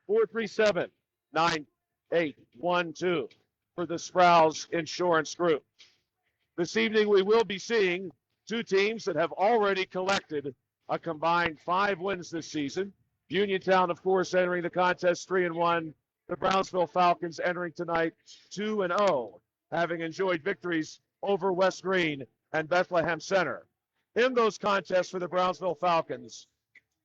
437-9812 for the Sprouse Insurance Group. This evening we will be seeing two teams that have already collected a combined 5 wins this season. Uniontown, of course, entering the contest 3-1. The Brownsville Falcons entering tonight 2-0, having enjoyed victories over West Greene and Bethlehem Center. In those contests for the Brownsville Falcons,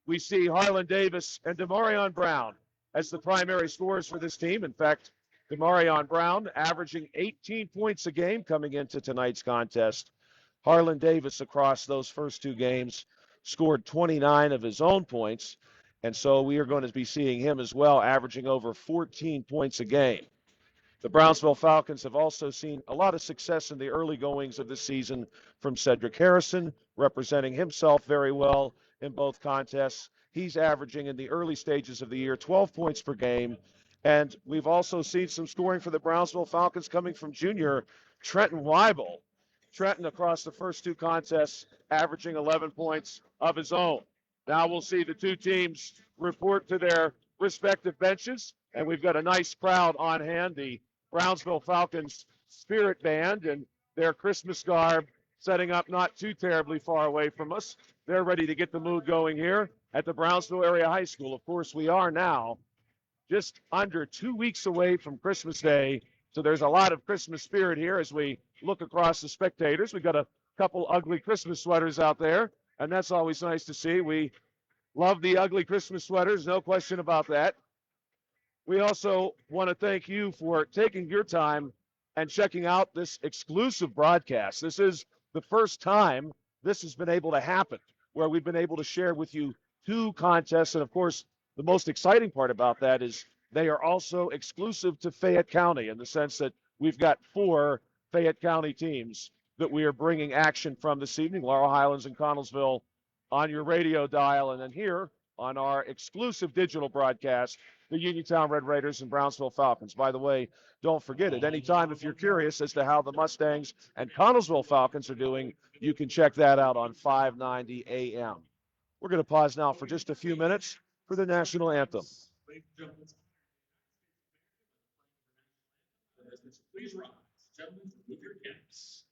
we see Harlan Davis and Demarion Brown as the primary scorers for this team. In fact, Demarion Brown averaging 18 points a game coming into tonight's contest. Harlan Davis across those first 2 games scored 29 of his own points. And so we are going to be seeing him as well, averaging over 14 points a game. The Brownsville Falcons have also seen a lot of success in the early goings of this season from Cedric Harrison, representing himself very well in both contests. He's averaging in the early stages of the year 12 points per game. And we've also seen some scoring for the Brownsville Falcons coming from junior Trenton Weibel. Trenton across the first 2 contests averaging 11 points of his own. Now we'll see the two teams report to their respective benches, and we've got a nice crowd on hand. The Brownsville Falcons Spirit Band and their Christmas garb setting up not too terribly far away from us. They're ready to get the mood going here at the Brownsville Area High School. Of course, we are now just under 2 weeks away from Christmas Day, so there's a lot of Christmas spirit here as we look across the spectators. We've got a couple ugly Christmas sweaters out there, and that's always nice to see. We love the ugly Christmas sweaters, no question about that. We also want to thank you for taking your time and checking out this exclusive broadcast. This is the first time this has been able to happen, where we've been able to share with you 2 contests. And, of course, the most exciting part about that is they are also exclusive to Fayette County in the sense that we've got 4 Fayette County teams that we are bringing action from this evening. Laurel Highlands and Connellsville on your radio dial, and then here on our exclusive digital broadcast, the Uniontown Red Raiders and Brownsville Falcons. By the way, don't forget, at any time if you're curious as to how the Mustangs and Connellsville Falcons are doing, you can check that out on 590 AM. We're going to pause now for just a few minutes for the national anthem. Please rise, gentlemen, with your caps.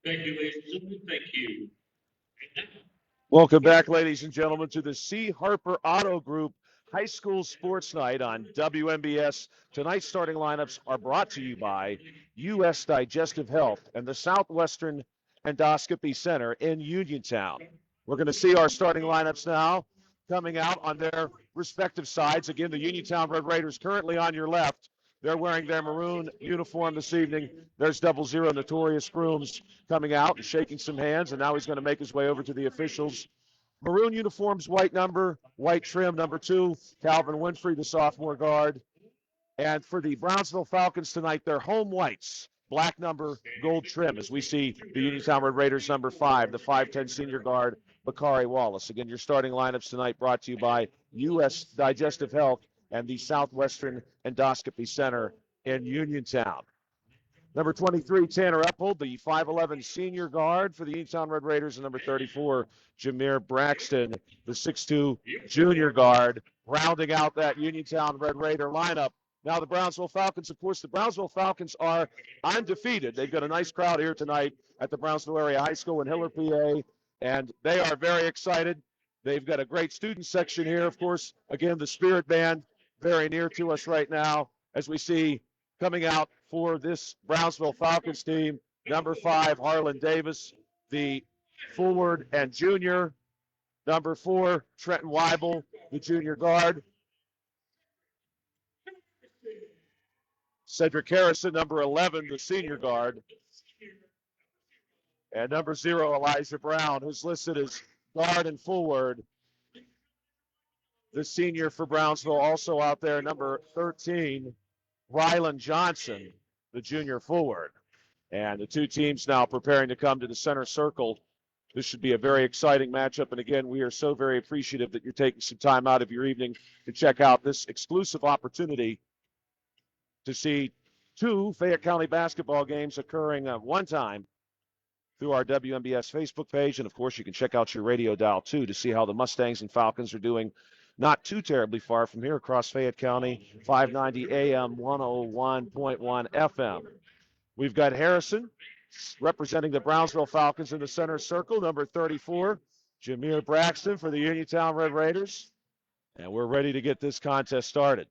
Thank you, ladies and gentlemen. Thank you. Welcome back, ladies and gentlemen, to the C. Harper Auto Group High School Sports Night on WMBS. Tonight's starting lineups are brought to you by U.S. Digestive Health and the Southwestern Endoscopy Center in Uniontown. We're going to see our starting lineups now coming out on their respective sides. Again, the Uniontown Red Raiders currently on your left. They're wearing their maroon uniform this evening. There's 00 Notorious Grooms coming out and shaking some hands, and now he's going to make his way over to the officials. Maroon uniforms, white number, white trim, number 2, Calvin Winfrey, the sophomore guard. And for the Brownsville Falcons tonight, they're home whites, black number, gold trim, as we see the Uniontown Red Raiders number 5, the 5'10 senior guard, Bakari Wallace. Again, your starting lineups tonight brought to you by U.S. Digestive Health and the Southwestern Endoscopy Center in Uniontown. Number 23, Tanner Uphold, the 5'11 senior guard for the Uniontown Red Raiders, and number 34, Jameer Braxton, the 6'2 junior guard, rounding out that Uniontown Red Raider lineup. Now the Brownsville Falcons, of course, the Brownsville Falcons are undefeated. They've got a nice crowd here tonight at the Brownsville Area High School in Hiller, PA, and they are very excited. They've got a great student section here, of course. Again, the Spirit Band, very near to us right now, as we see coming out for this Brownsville Falcons team, number 5, Harlan Davis, the forward and junior. Number 4, Trenton Weibel, the junior guard. Cedric Harrison, number 11, the senior guard. And number 0, Elijah Brown, who's listed as guard and forward. The senior for Brownsville also out there, number 13, Rylan Johnson, the junior forward. And the two teams now preparing to come to the center circle. This should be a very exciting matchup. And again, we are so very appreciative that you're taking some time out of your evening to check out this exclusive opportunity to see 2 Fayette County basketball games occurring at one time through our WMBS Facebook page. And of course, you can check out your radio dial too to see how the Mustangs and Falcons are doing not too terribly far from here across Fayette County, 590 AM, 101.1 FM. We've got Harrison representing the Brownsville Falcons in the center circle, number 34, Jameer Braxton for the Uniontown Red Raiders. And we're ready to get this contest started.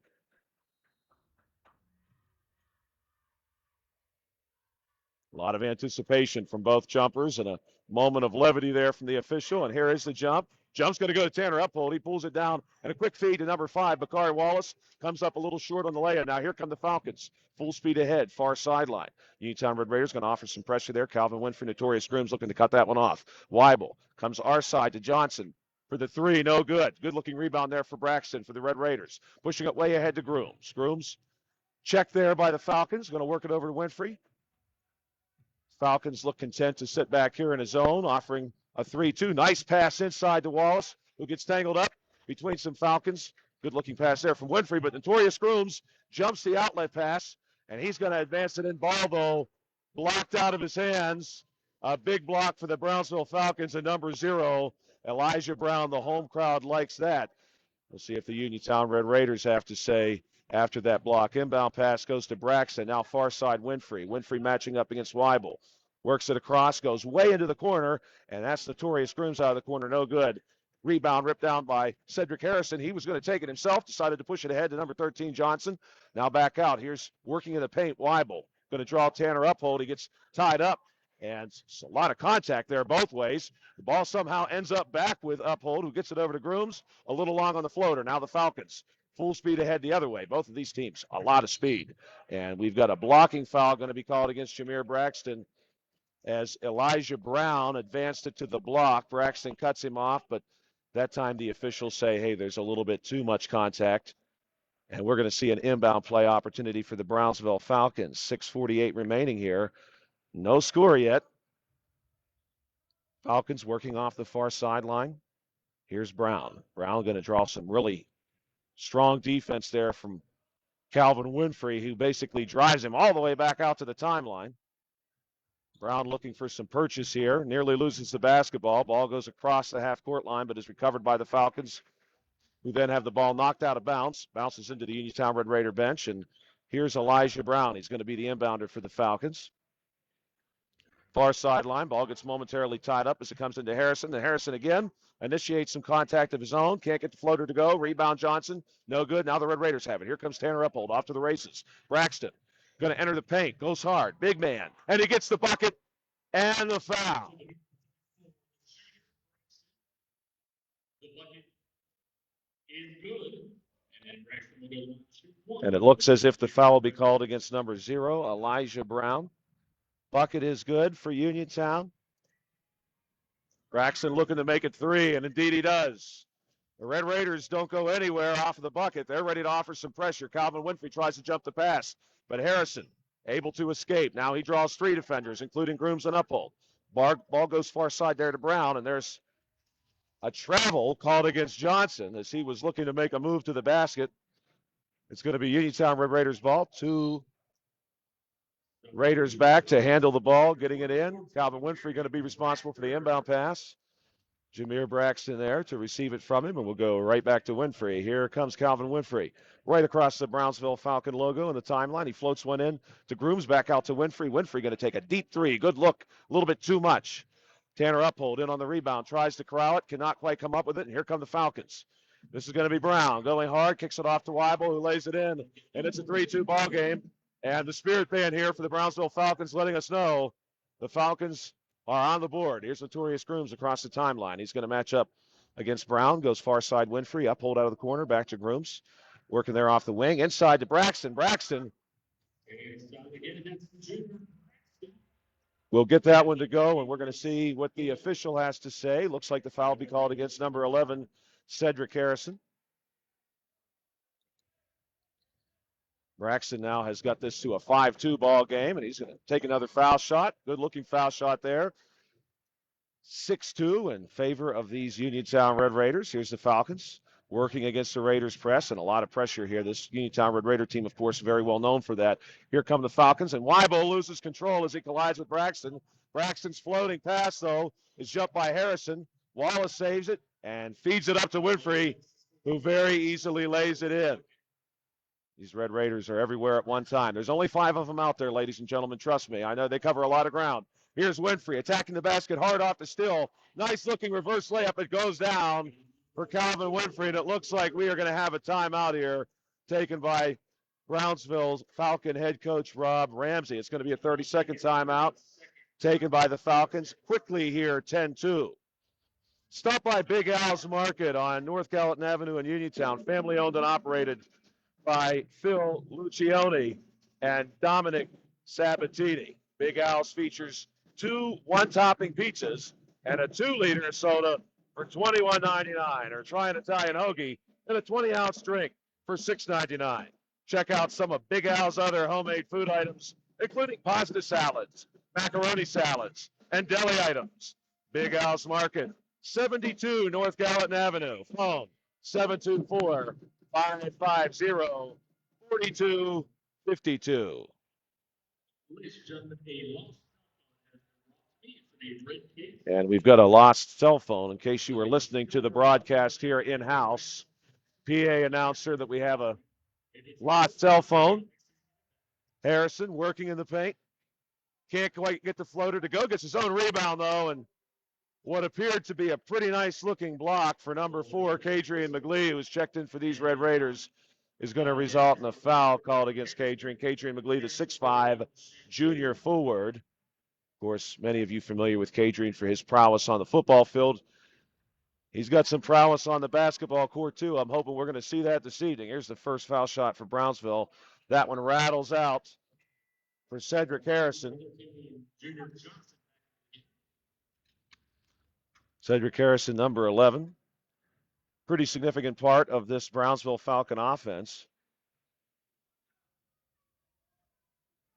A lot of anticipation from both jumpers and a moment of levity there from the official. And here is the jump. Jump's going to go to Tanner Uphold. He pulls it down. And a quick feed to number 5, Bakari Wallace. Comes up a little short on the layup. Now here come the Falcons. Full speed ahead, far sideline. Uniontown Red Raiders going to offer some pressure there. Calvin Winfrey, Notorious Grooms, looking to cut that one off. Weibel comes our side to Johnson for the 3. No good. Good-looking rebound there for Braxton for the Red Raiders. Pushing it way ahead to Grooms. Grooms checked there by the Falcons. Going to work it over to Winfrey. Falcons look content to sit back here in his zone, offering a 3-2. Nice pass inside to Wallace, who gets tangled up between some Falcons. Good-looking pass there from Winfrey, but Notorious Grooms jumps the outlet pass, and he's going to advance it in. Ball, though, blocked out of his hands. A big block for the Brownsville Falcons, and number 0, Elijah Brown. The home crowd likes that. We'll see if the Uniontown Red Raiders have to say after that block. Inbound pass goes to Braxton. Now far side Winfrey. Winfrey matching up against Weibel. Works it across, goes way into the corner, and that's Notorious Grooms out of the corner. No good. Rebound ripped down by Cedric Harrison. He was going to take it himself, decided to push it ahead to number 13, Johnson. Now back out. Here's working in the paint, Weibel. Going to draw Tanner Uphold. He gets tied up, and a lot of contact there both ways. The ball somehow ends up back with Uphold, who gets it over to Grooms. A little long on the floater. Now the Falcons. Full speed ahead the other way. Both of these teams, a lot of speed. And we've got a blocking foul going to be called against Jameer Braxton as Elijah Brown advanced it to the block. Braxton cuts him off, but that time the officials say, hey, there's a little bit too much contact. And we're going to see an inbound play opportunity for the Brownsville Falcons. 6:48 remaining here. No score yet. Falcons working off the far sideline. Here's Brown. Brown going to draw some really strong defense there from Calvin Winfrey, who basically drives him all the way back out to the timeline. Brown looking for some purchase here. Nearly loses the basketball. Ball goes across the half-court line, but is recovered by the Falcons, who then have the ball knocked out of bounds. Bounces into the Uniontown Red Raider bench, and here's Elijah Brown. He's going to be the inbounder for the Falcons. Far sideline. Ball gets momentarily tied up as it comes into Harrison. And Harrison again initiates some contact of his own. Can't get the floater to go. Rebound Johnson. No good. Now the Red Raiders have it. Here comes Tanner Uphold off to the races. Braxton going to enter the paint. Goes hard. Big man. And he gets the bucket and the foul. And it looks as if the foul will be called against number 0, Elijah Brown. Bucket is good for Uniontown. Braxton looking to make it 3, and indeed he does. The Red Raiders don't go anywhere off of the bucket. They're ready to offer some pressure. Calvin Winfrey tries to jump the pass, but Harrison able to escape. Now he draws 3 defenders, including Grooms and Uphold. Ball goes far side there to Brown, and there's a travel called against Johnson as he was looking to make a move to the basket. It's going to be Uniontown Red Raiders ball. 2 Raiders back to handle the ball, getting it in. Calvin Winfrey going to be responsible for the inbound pass. Jameer Braxton there to receive it from him, and we'll go right back to Winfrey. Here comes Calvin Winfrey, right across the Brownsville Falcon logo in the timeline. He floats one in to Grooms, back out to Winfrey. Winfrey going to take a deep three. Good look, a little bit too much. Tanner Uphold in on the rebound, tries to corral it, cannot quite come up with it, and here come the Falcons. This is going to be Brown going hard, kicks it off to Weibel, who lays it in, and it's a 3-2 ball game. And the Spirit Band here for the Brownsville Falcons letting us know the Falcons are on the board. Here's Notorious Grooms across the timeline. He's going to match up against Brown. Goes far side Winfrey. Uphold out of the corner. Back to Grooms. Working there off the wing. Inside to Braxton. Braxton will get that one to go, and we're going to see what the official has to say. Looks like the foul will be called against number 11, Cedric Harrison. Braxton now has got this to a 5-2 ball game, and he's going to take another foul shot. Good-looking foul shot there. 6-2 in favor of these Uniontown Red Raiders. Here's the Falcons working against the Raiders press, and a lot of pressure here. This Uniontown Red Raider team, of course, very well known for that. Here come the Falcons, and Weibel loses control as he collides with Braxton. Braxton's floating pass, though, is jumped by Harrison. Wallace saves it and feeds it up to Winfrey, who very easily lays it in. These Red Raiders are everywhere at one time. There's only 5 of them out there, ladies and gentlemen. Trust me. I know they cover a lot of ground. Here's Winfrey attacking the basket hard off the still. Nice-looking reverse layup. It goes down for Calvin Winfrey, and it looks like we are going to have a timeout here taken by Brownsville's Falcon head coach Rob Ramsey. It's going to be a 30-second timeout taken by the Falcons. Quickly here, 10-2. Stop by Big Al's Market on North Gallatin Avenue in Uniontown. Family-owned and operated by Phil Lucioni and Dominic Sabatini. Big Al's features 2 one-topping pizzas and a 2-liter soda for $21.99, or try an Italian hoagie and a 20-ounce drink for $6.99. Check out some of Big Al's other homemade food items, including pasta salads, macaroni salads, and deli items. Big Al's Market, 72 North Gallatin Avenue. Phone 724-550-4252. And we've got a lost cell phone in case you were listening to the broadcast here in-house. PA announcer that we have a lost cell phone. Harrison working in the paint. Can't quite get the floater to go. Gets his own rebound, though, and what appeared to be a pretty nice-looking block for number 4, Kadrian McGlee, who was checked in for these Red Raiders, is going to result in a foul called against Kadrian. Kadrian McGlee, the 6'5" junior forward. Of course, many of you familiar with Kadrian for his prowess on the football field. He's got some prowess on the basketball court, too. I'm hoping we're going to see that this evening. Here's the first foul shot for Brownsville. That one rattles out for Cedric Harrison. Cedric Harrison, number 11. Pretty significant part of this Brownsville Falcon offense.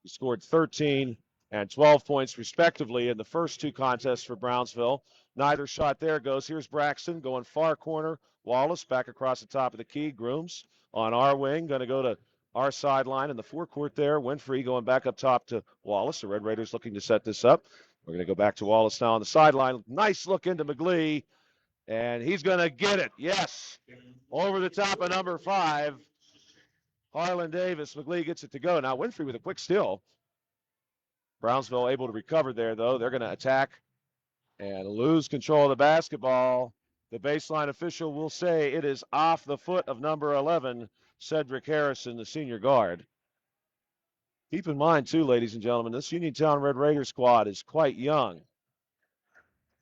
He scored 13 and 12 points, respectively, in the first 2 contests for Brownsville. Neither shot there goes. Here's Braxton going far corner. Wallace back across the top of the key. Grooms on our wing, going to go to our sideline in the forecourt there. Winfrey going back up top to Wallace. The Red Raiders looking to set this up. We're going to go back to Wallace now on the sideline. Nice look into McGlee, and he's going to get it. Yes, over the top of number 5, Harlan Davis. McGlee gets it to go. Now Winfrey with a quick steal. Brownsville able to recover there, though. They're going to attack and lose control of the basketball. The baseline official will say it is off the foot of number 11, Cedric Harrison, the senior guard. Keep in mind, too, ladies and gentlemen, this Uniontown Red Raider squad is quite young.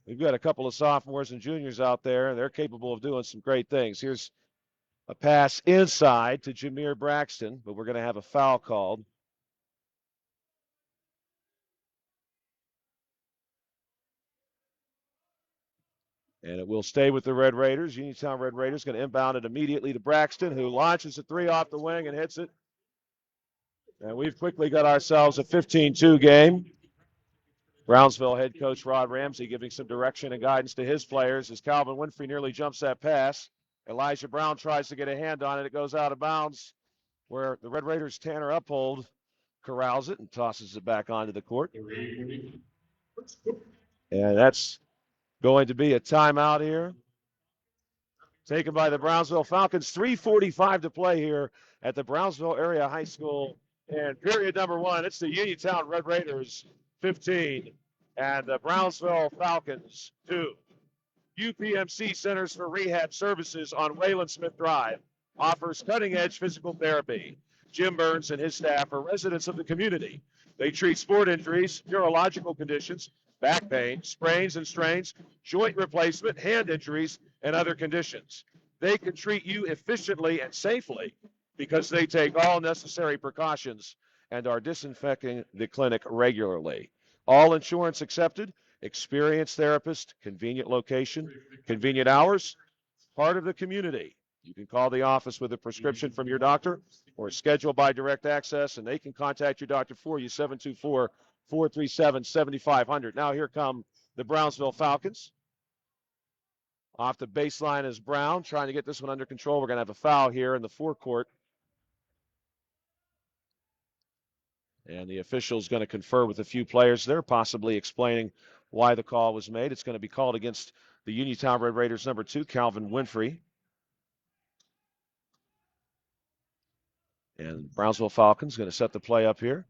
We've got a couple of sophomores and juniors out there, and they're capable of doing some great things. Here's a pass inside to Jameer Braxton, but we're going to have a foul called. And it will stay with the Red Raiders. Uniontown Red Raiders going to inbound it immediately to Braxton, who launches a 3 off the wing and hits it. And we've quickly got ourselves a 15-2 game. Brownsville head coach Rod Ramsey giving some direction and guidance to his players as Calvin Winfrey nearly jumps that pass. Elijah Brown tries to get a hand on it. It goes out of bounds where the Red Raiders' Tanner Uphold corrals it and tosses it back onto the court. And that's going to be a timeout here, taken by the Brownsville Falcons. 3:45 to play here at the Brownsville Area High School. And period number one, it's the Uniontown Red Raiders 15 and the Brownsville Falcons 2. UPMC Centers for Rehab Services on Wayland Smith Drive offers cutting-edge physical therapy. Jim Burns and his staff are residents of the community. They treat sport injuries, neurological conditions, back pain, sprains and strains, joint replacement, hand injuries, and other conditions. They can treat you efficiently and safely because they take all necessary precautions and are disinfecting the clinic regularly. All insurance accepted, experienced therapist, convenient location, convenient hours, part of the community. You can call the office with a prescription from your doctor or schedule by direct access, and they can contact your doctor for you, 724-437-7500. Now here come the Brownsville Falcons. Off the baseline is Brown, trying to get this one under control. We're going to have a foul here in the forecourt. And the official's going to confer with a few players there, possibly explaining why the call was made. It's going to be called against the Uniontown Red Raiders number 2, Calvin Winfrey. And Brownsville Falcons going to set the play up here.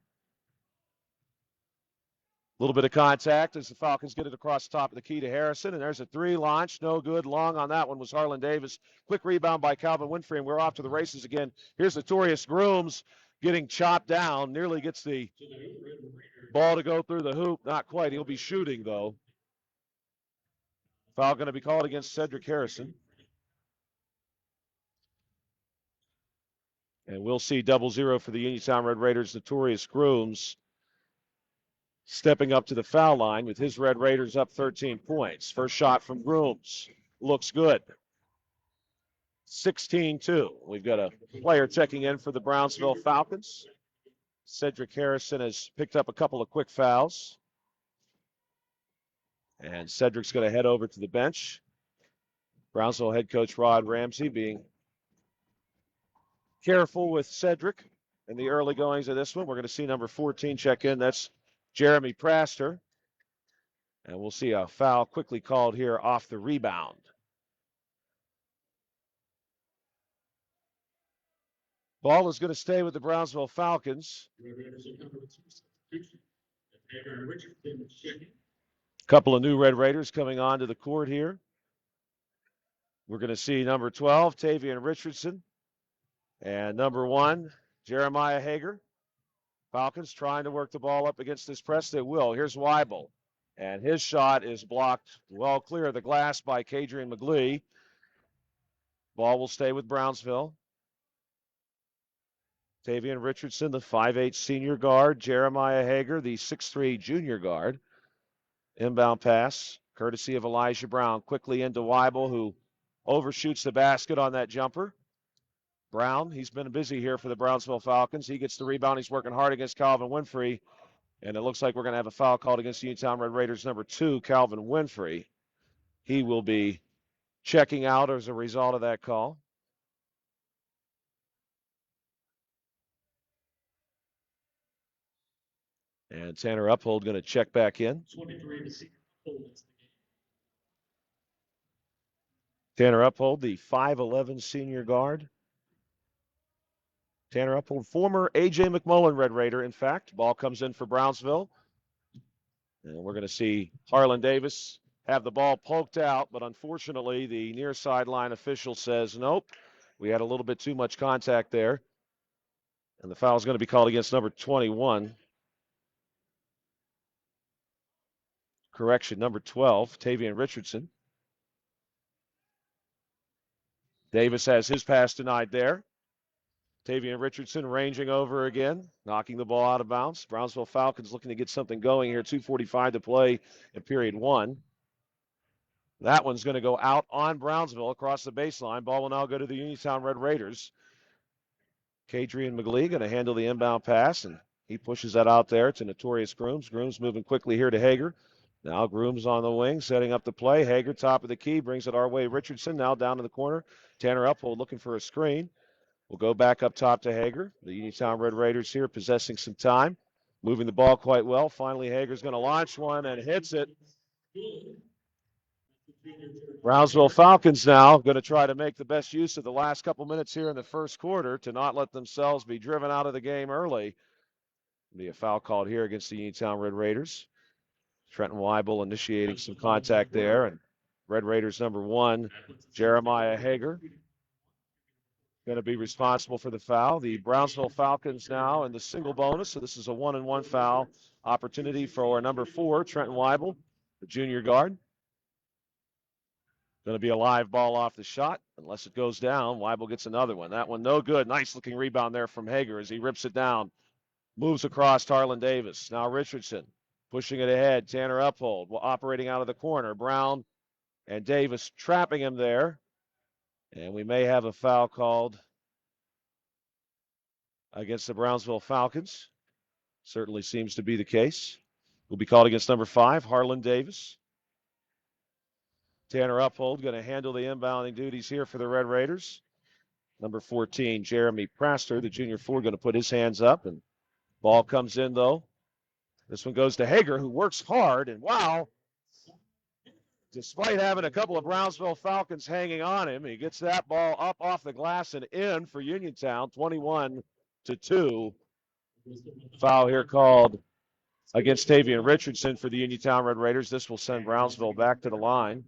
A little bit of contact as the Falcons get it across the top of the key to Harrison. And there's a three launch. No good. Long on that one was Harlan Davis. Quick rebound by Calvin Winfrey, and we're off to the races again. Here's Notorious Grooms getting chopped down. Nearly gets the ball to go through the hoop. Not quite. He'll be shooting, though. Foul going to be called against Cedric Harrison. And we'll see 0-0 for the Uniontown Red Raiders. Notorious Grooms stepping up to the foul line with his Red Raiders up 13 points. First shot from Grooms. Looks good. 16-2. We've got a player checking in for the Brownsville Falcons. Cedric Harrison has picked up a couple of quick fouls. And Cedric's going to head over to the bench. Brownsville head coach Rod Ramsey being careful with Cedric in the early goings of this one. We're going to see number 14 check in. That's Jeremy Praster. And we'll see a foul quickly called here off the rebound. Ball is going to stay with the Brownsville Falcons. Couple of new Red Raiders coming onto the court here. We're going to see number 12, Tavian Richardson. And number 1, Jeremiah Hager. Falcons trying to work the ball up against this press. They will. Here's Weibel. And his shot is blocked well clear of the glass by Kadrian McGlee. Ball will stay with Brownsville. Tavian Richardson, the 5'8 senior guard. Jeremiah Hager, the 6'3 junior guard. Inbound pass, courtesy of Elijah Brown. Quickly into Weibel, who overshoots the basket on that jumper. Brown, he's been busy here for the Brownsville Falcons. He gets the rebound. He's working hard against Calvin Winfrey. And it looks like we're going to have a foul called against the Uniontown Red Raiders number 2, Calvin Winfrey. He will be checking out as a result of that call. And Tanner Uphold going to check back in. Tanner Uphold, the 5'11 senior guard. Tanner Uphold, former A.J. McMullen Red Raider, in fact. Ball comes in for Brownsville. And we're going to see Harlan Davis have the ball poked out, but unfortunately the near sideline official says, nope, we had a little bit too much contact there. And the foul is going to be called against number 21. Correction, number 12, Tavian Richardson. Davis has his pass denied there. Tavian Richardson ranging over again, knocking the ball out of bounds. Brownsville Falcons looking to get something going here. 2:45 to play in period 1. That one's going to go out on Brownsville across the baseline. Ball will now go to the Uniontown Red Raiders. Kadrian McGlee going to handle the inbound pass, and he pushes that out there to Notorious Grooms. Grooms moving quickly here to Hager. Now Grooms on the wing, setting up the play. Hager, top of the key, brings it our way. Richardson now down in the corner. Tanner Uphold looking for a screen. We'll go back up top to Hager. The Uniontown Red Raiders here possessing some time, moving the ball quite well. Finally, Hager's going to launch one and hits it. Brownsville Falcons now going to try to make the best use of the last couple minutes here in the first quarter to not let themselves be driven out of the game early. Be a foul called here against the Uniontown Red Raiders. Trenton Weibel initiating some contact there, and Red Raiders number 1, Jeremiah Hager, going to be responsible for the foul. The Brownsville Falcons now in the single bonus, so this is a 1-and-1 foul opportunity for number 4, Trenton Weibel, the junior guard. Going to be a live ball off the shot. Unless it goes down, Weibel gets another one. That one no good. Nice looking rebound there from Hager as he rips it down. Moves across to Harlan Davis. Now Richardson pushing it ahead. Tanner Uphold operating out of the corner. Brown and Davis trapping him there. And we may have a foul called against the Brownsville Falcons. Certainly seems to be the case. Will be called against number 5, Harlan Davis. Tanner Uphold going to handle the inbounding duties here for the Red Raiders. Number 14, Jeremy Praster, the junior forward, going to put his hands up. And ball comes in, though. This one goes to Hager, who works hard. And wow, despite having a couple of Brownsville Falcons hanging on him, he gets that ball up off the glass and in for Uniontown, 21-2. Foul here called against Tavian Richardson for the Uniontown Red Raiders. This will send Brownsville back to the line.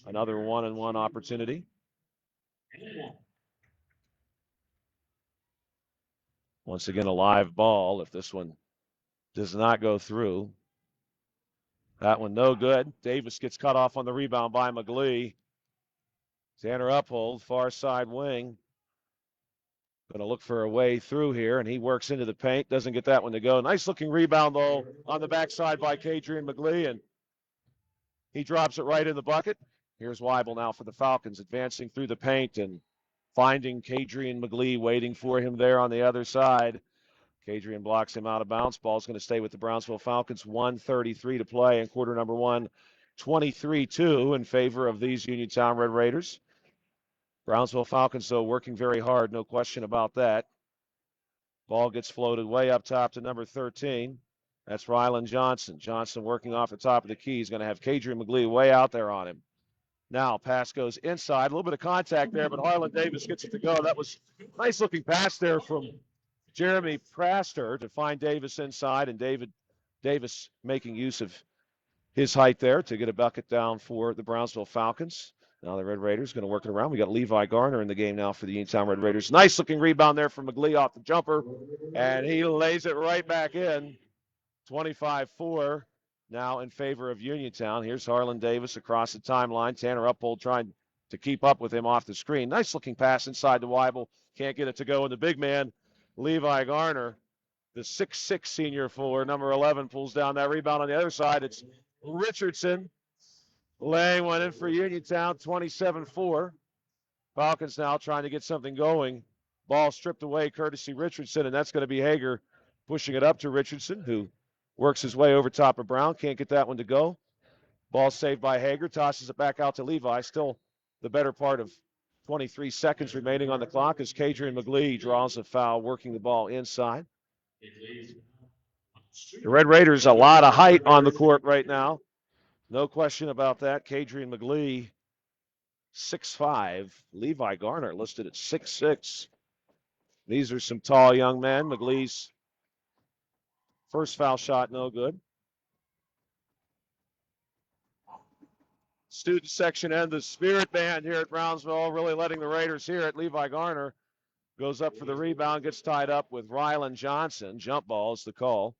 Another 1-and-1 opportunity. Once again, a live ball. If this one does not go through, that one no good. Davis gets cut off on the rebound by McGlee. Tanner Uphold, far side wing. Going to look for a way through here, and he works into the paint. Doesn't get that one to go. Nice looking rebound, though, on the backside by Kadrian McGlee, and he drops it right in the bucket. Here's Weibel now for the Falcons, advancing through the paint and finding Kadrian McGlee waiting for him there on the other side. Kadrian blocks him out of bounds. Ball's going to stay with the Brownsville Falcons. 1:33 to play in quarter number 1. 23-2 in favor of these Uniontown Red Raiders. Brownsville Falcons, though, working very hard. No question about that. Ball gets floated way up top to number 13. That's Rylan Johnson. Johnson working off the top of the key. He's going to have Kadrian McGlee way out there on him. Now, pass goes inside. A little bit of contact there, but Harlan Davis gets it to go. That was a nice-looking pass there from Jeremy Praster to find Davis inside, and Davis making use of his height there to get a bucket down for the Brownsville Falcons. Now the Red Raiders going to work it around. We got Levi Garner in the game now for the Uniontown Red Raiders. Nice-looking rebound there from McGlee off the jumper, and he lays it right back in. 25-4 now in favor of Uniontown. Here's Harlan Davis across the timeline. Tanner Uphold trying to keep up with him off the screen. Nice-looking pass inside to Weibel. Can't get it to go, and the big man, Levi Garner, the 6'6 senior forward, number 11, pulls down that rebound on the other side. It's Richardson laying one in for Uniontown, 27-4. Falcons now trying to get something going. Ball stripped away courtesy Richardson, and that's going to be Hager pushing it up to Richardson, who works his way over top of Brown. Can't get that one to go. Ball saved by Hager, tosses it back out to Levi. Still the better part of 23 seconds remaining on the clock as Kadrian McGlee draws a foul, working the ball inside. The Red Raiders, a lot of height on the court right now. No question about that. Kadrian McGlee, 6'5". Levi Garner listed at 6'6". These are some tall young men. McGlee's first foul shot, no good. Student section and the Spirit Band here at Brownsville really letting the Raiders hear it. Levi Garner goes up for the rebound, gets tied up with Rylan Johnson. Jump ball is the call.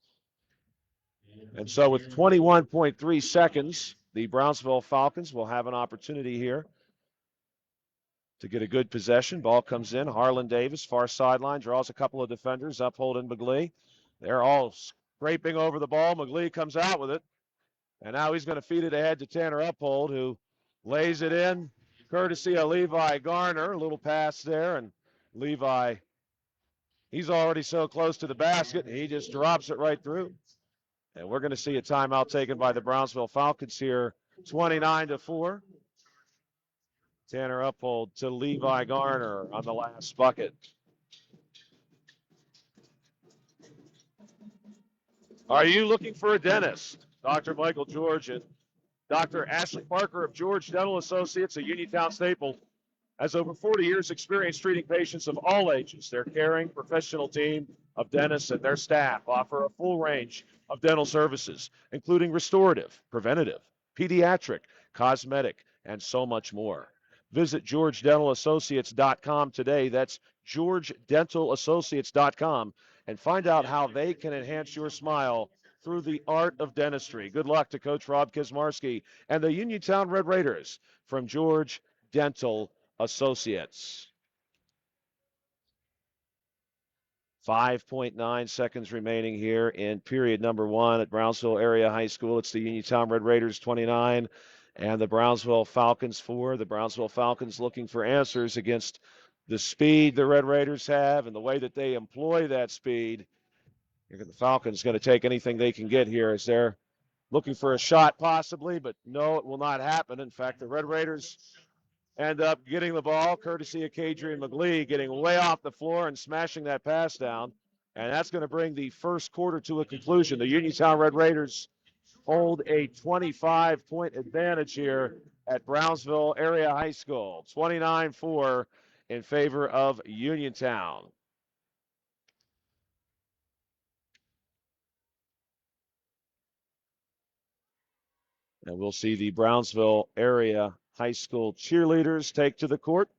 And so with 21.3 seconds, the Brownsville Falcons will have an opportunity here to get a good possession. Ball comes in. Harlan Davis, far sideline, draws a couple of defenders, Uphold and McGlee. They're all scraping over the ball. McGlee comes out with it. And now he's going to feed it ahead to Tanner Uphold, who lays it in, courtesy of Levi Garner. A little pass there, and Levi, he's already so close to the basket, he just drops it right through. And we're going to see a timeout taken by the Brownsville Falcons here, 29-4. Tanner Uphold to Levi Garner on the last bucket. Are you looking for a dentist? Dr. Michael George and Dr. Ashley Parker of George Dental Associates, a Uniontown staple, has over 40 years experience treating patients of all ages. Their caring professional team of dentists and their staff offer a full range of dental services, including restorative, preventative, pediatric, cosmetic, and so much more. Visit GeorgeDentalAssociates.com today. That's GeorgeDentalAssociates.com, and find out how they can enhance your smile through the art of dentistry. Good luck to Coach Rob Kizmarski and the Uniontown Red Raiders from George Dental Associates. 5.9 seconds remaining here in period number 1 at Brownsville Area High School. It's the Uniontown Red Raiders 29 and the Brownsville Falcons 4. The Brownsville Falcons looking for answers against the speed the Red Raiders have and the way that they employ that speed. The Falcons going to take anything they can get here as they're looking for a shot possibly, but no, it will not happen. In fact, the Red Raiders end up getting the ball, courtesy of Kadrian McGlee, getting way off the floor and smashing that pass down. And that's going to bring the first quarter to a conclusion. The Uniontown Red Raiders hold a 25-point advantage here at Brownsville Area High School. 29-4 in favor of Uniontown. And we'll see the Brownsville Area High School cheerleaders take to the court.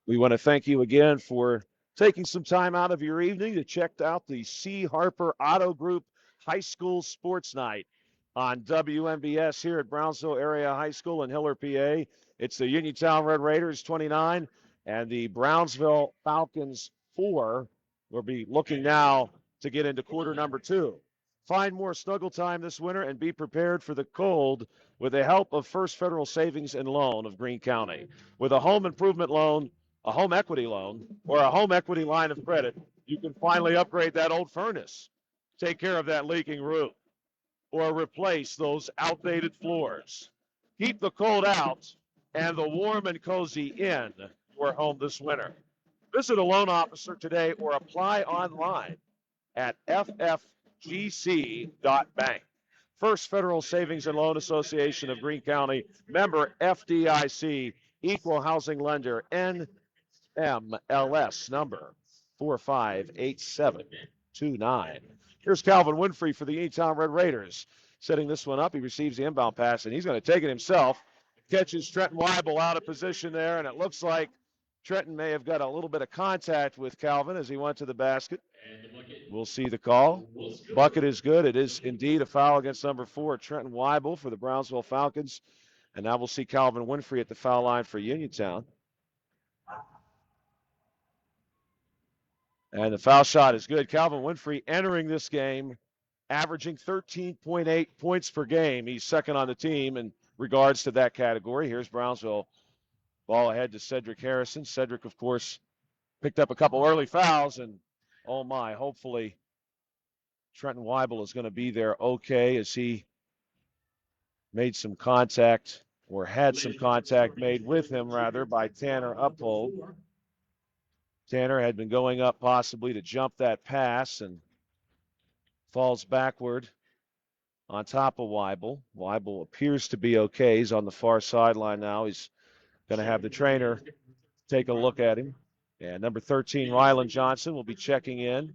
We want to thank you again for taking some time out of your evening to check out the C. Harper Auto Group High School Sports Night on WMBS here at Brownsville Area High School in Hiller, PA. It's the Uniontown Red Raiders 29 and the Brownsville Falcons 4. We'll be looking now to get into quarter number 2. Find more snuggle time this winter and be prepared for the cold with the help of First Federal Savings and Loan of Greene County. With a home improvement loan, a home equity loan, or a home equity line of credit, you can finally upgrade that old furnace, take care of that leaking roof, or replace those outdated floors. Keep the cold out and the warm and cozy in your home this winter. Visit a loan officer today or apply online at ffgc.bank. First Federal Savings and Loan Association of Greene County, member FDIC, equal housing lender, NMLS number 458729. Here's Calvin Winfrey for the Uniontown Red Raiders. Setting this one up, he receives the inbound pass, and he's going to take it himself. Catches Trenton Weibel out of position there, and it looks like Trenton may have got a little bit of contact with Calvin as he went to the basket. We'll see the call. Bucket is good. It is indeed a foul against number 4, Trenton Weibel for the Brownsville Falcons. And now we'll see Calvin Winfrey at the foul line for Uniontown. And the foul shot is good. Calvin Winfrey entering this game, averaging 13.8 points per game. He's second on the team in regards to that category. Here's Brownsville. Ball ahead to Cedric Harrison. Cedric, of course, picked up a couple early fouls, and oh my, hopefully Trenton Weibel is going to be there okay as he made some contact, or had some contact made with him, rather, by Tanner Uphold. Tanner had been going up possibly to jump that pass and falls backward on top of Weibel. Weibel appears to be okay. He's on the far sideline now. He's going to have the trainer take a look at him. And number 13, Rylan Johnson, will be checking in.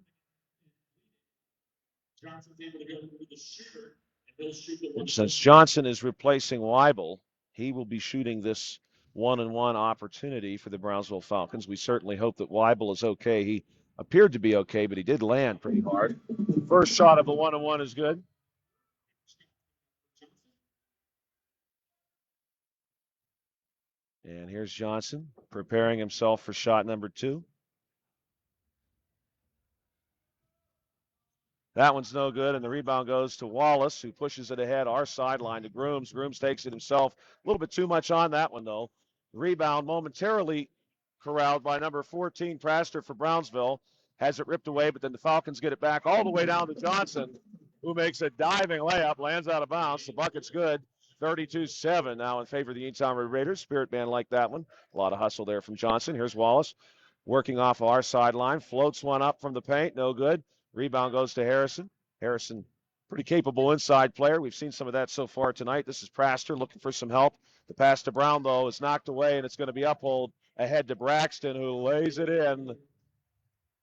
And since Johnson is replacing Weibel, he will be shooting this one-on-one opportunity for the Brownsville Falcons. We certainly hope that Weibel is okay. He appeared to be okay, but he did land pretty hard. First shot of the one-on-one is good. And here's Johnson preparing himself for shot number 2. That one's no good, and the rebound goes to Wallace, who pushes it ahead our sideline to Grooms. Grooms takes it himself. A little bit too much on that one, though. Rebound momentarily corralled by number 14, Praster for Brownsville. Has it ripped away, but then the Falcons get it back all the way down to Johnson, who makes a diving layup, lands out of bounds. The bucket's good. 32-7 now in favor of the Uniontown Red Raiders. Spirit Band like that one. A lot of hustle there from Johnson. Here's Wallace working off our sideline. Floats one up from the paint. No good. Rebound goes to Harrison. Harrison, pretty capable inside player. We've seen some of that so far tonight. This is Praster looking for some help. The pass to Brown, though, is knocked away, and it's going to be Uphold ahead to Braxton, who lays it in.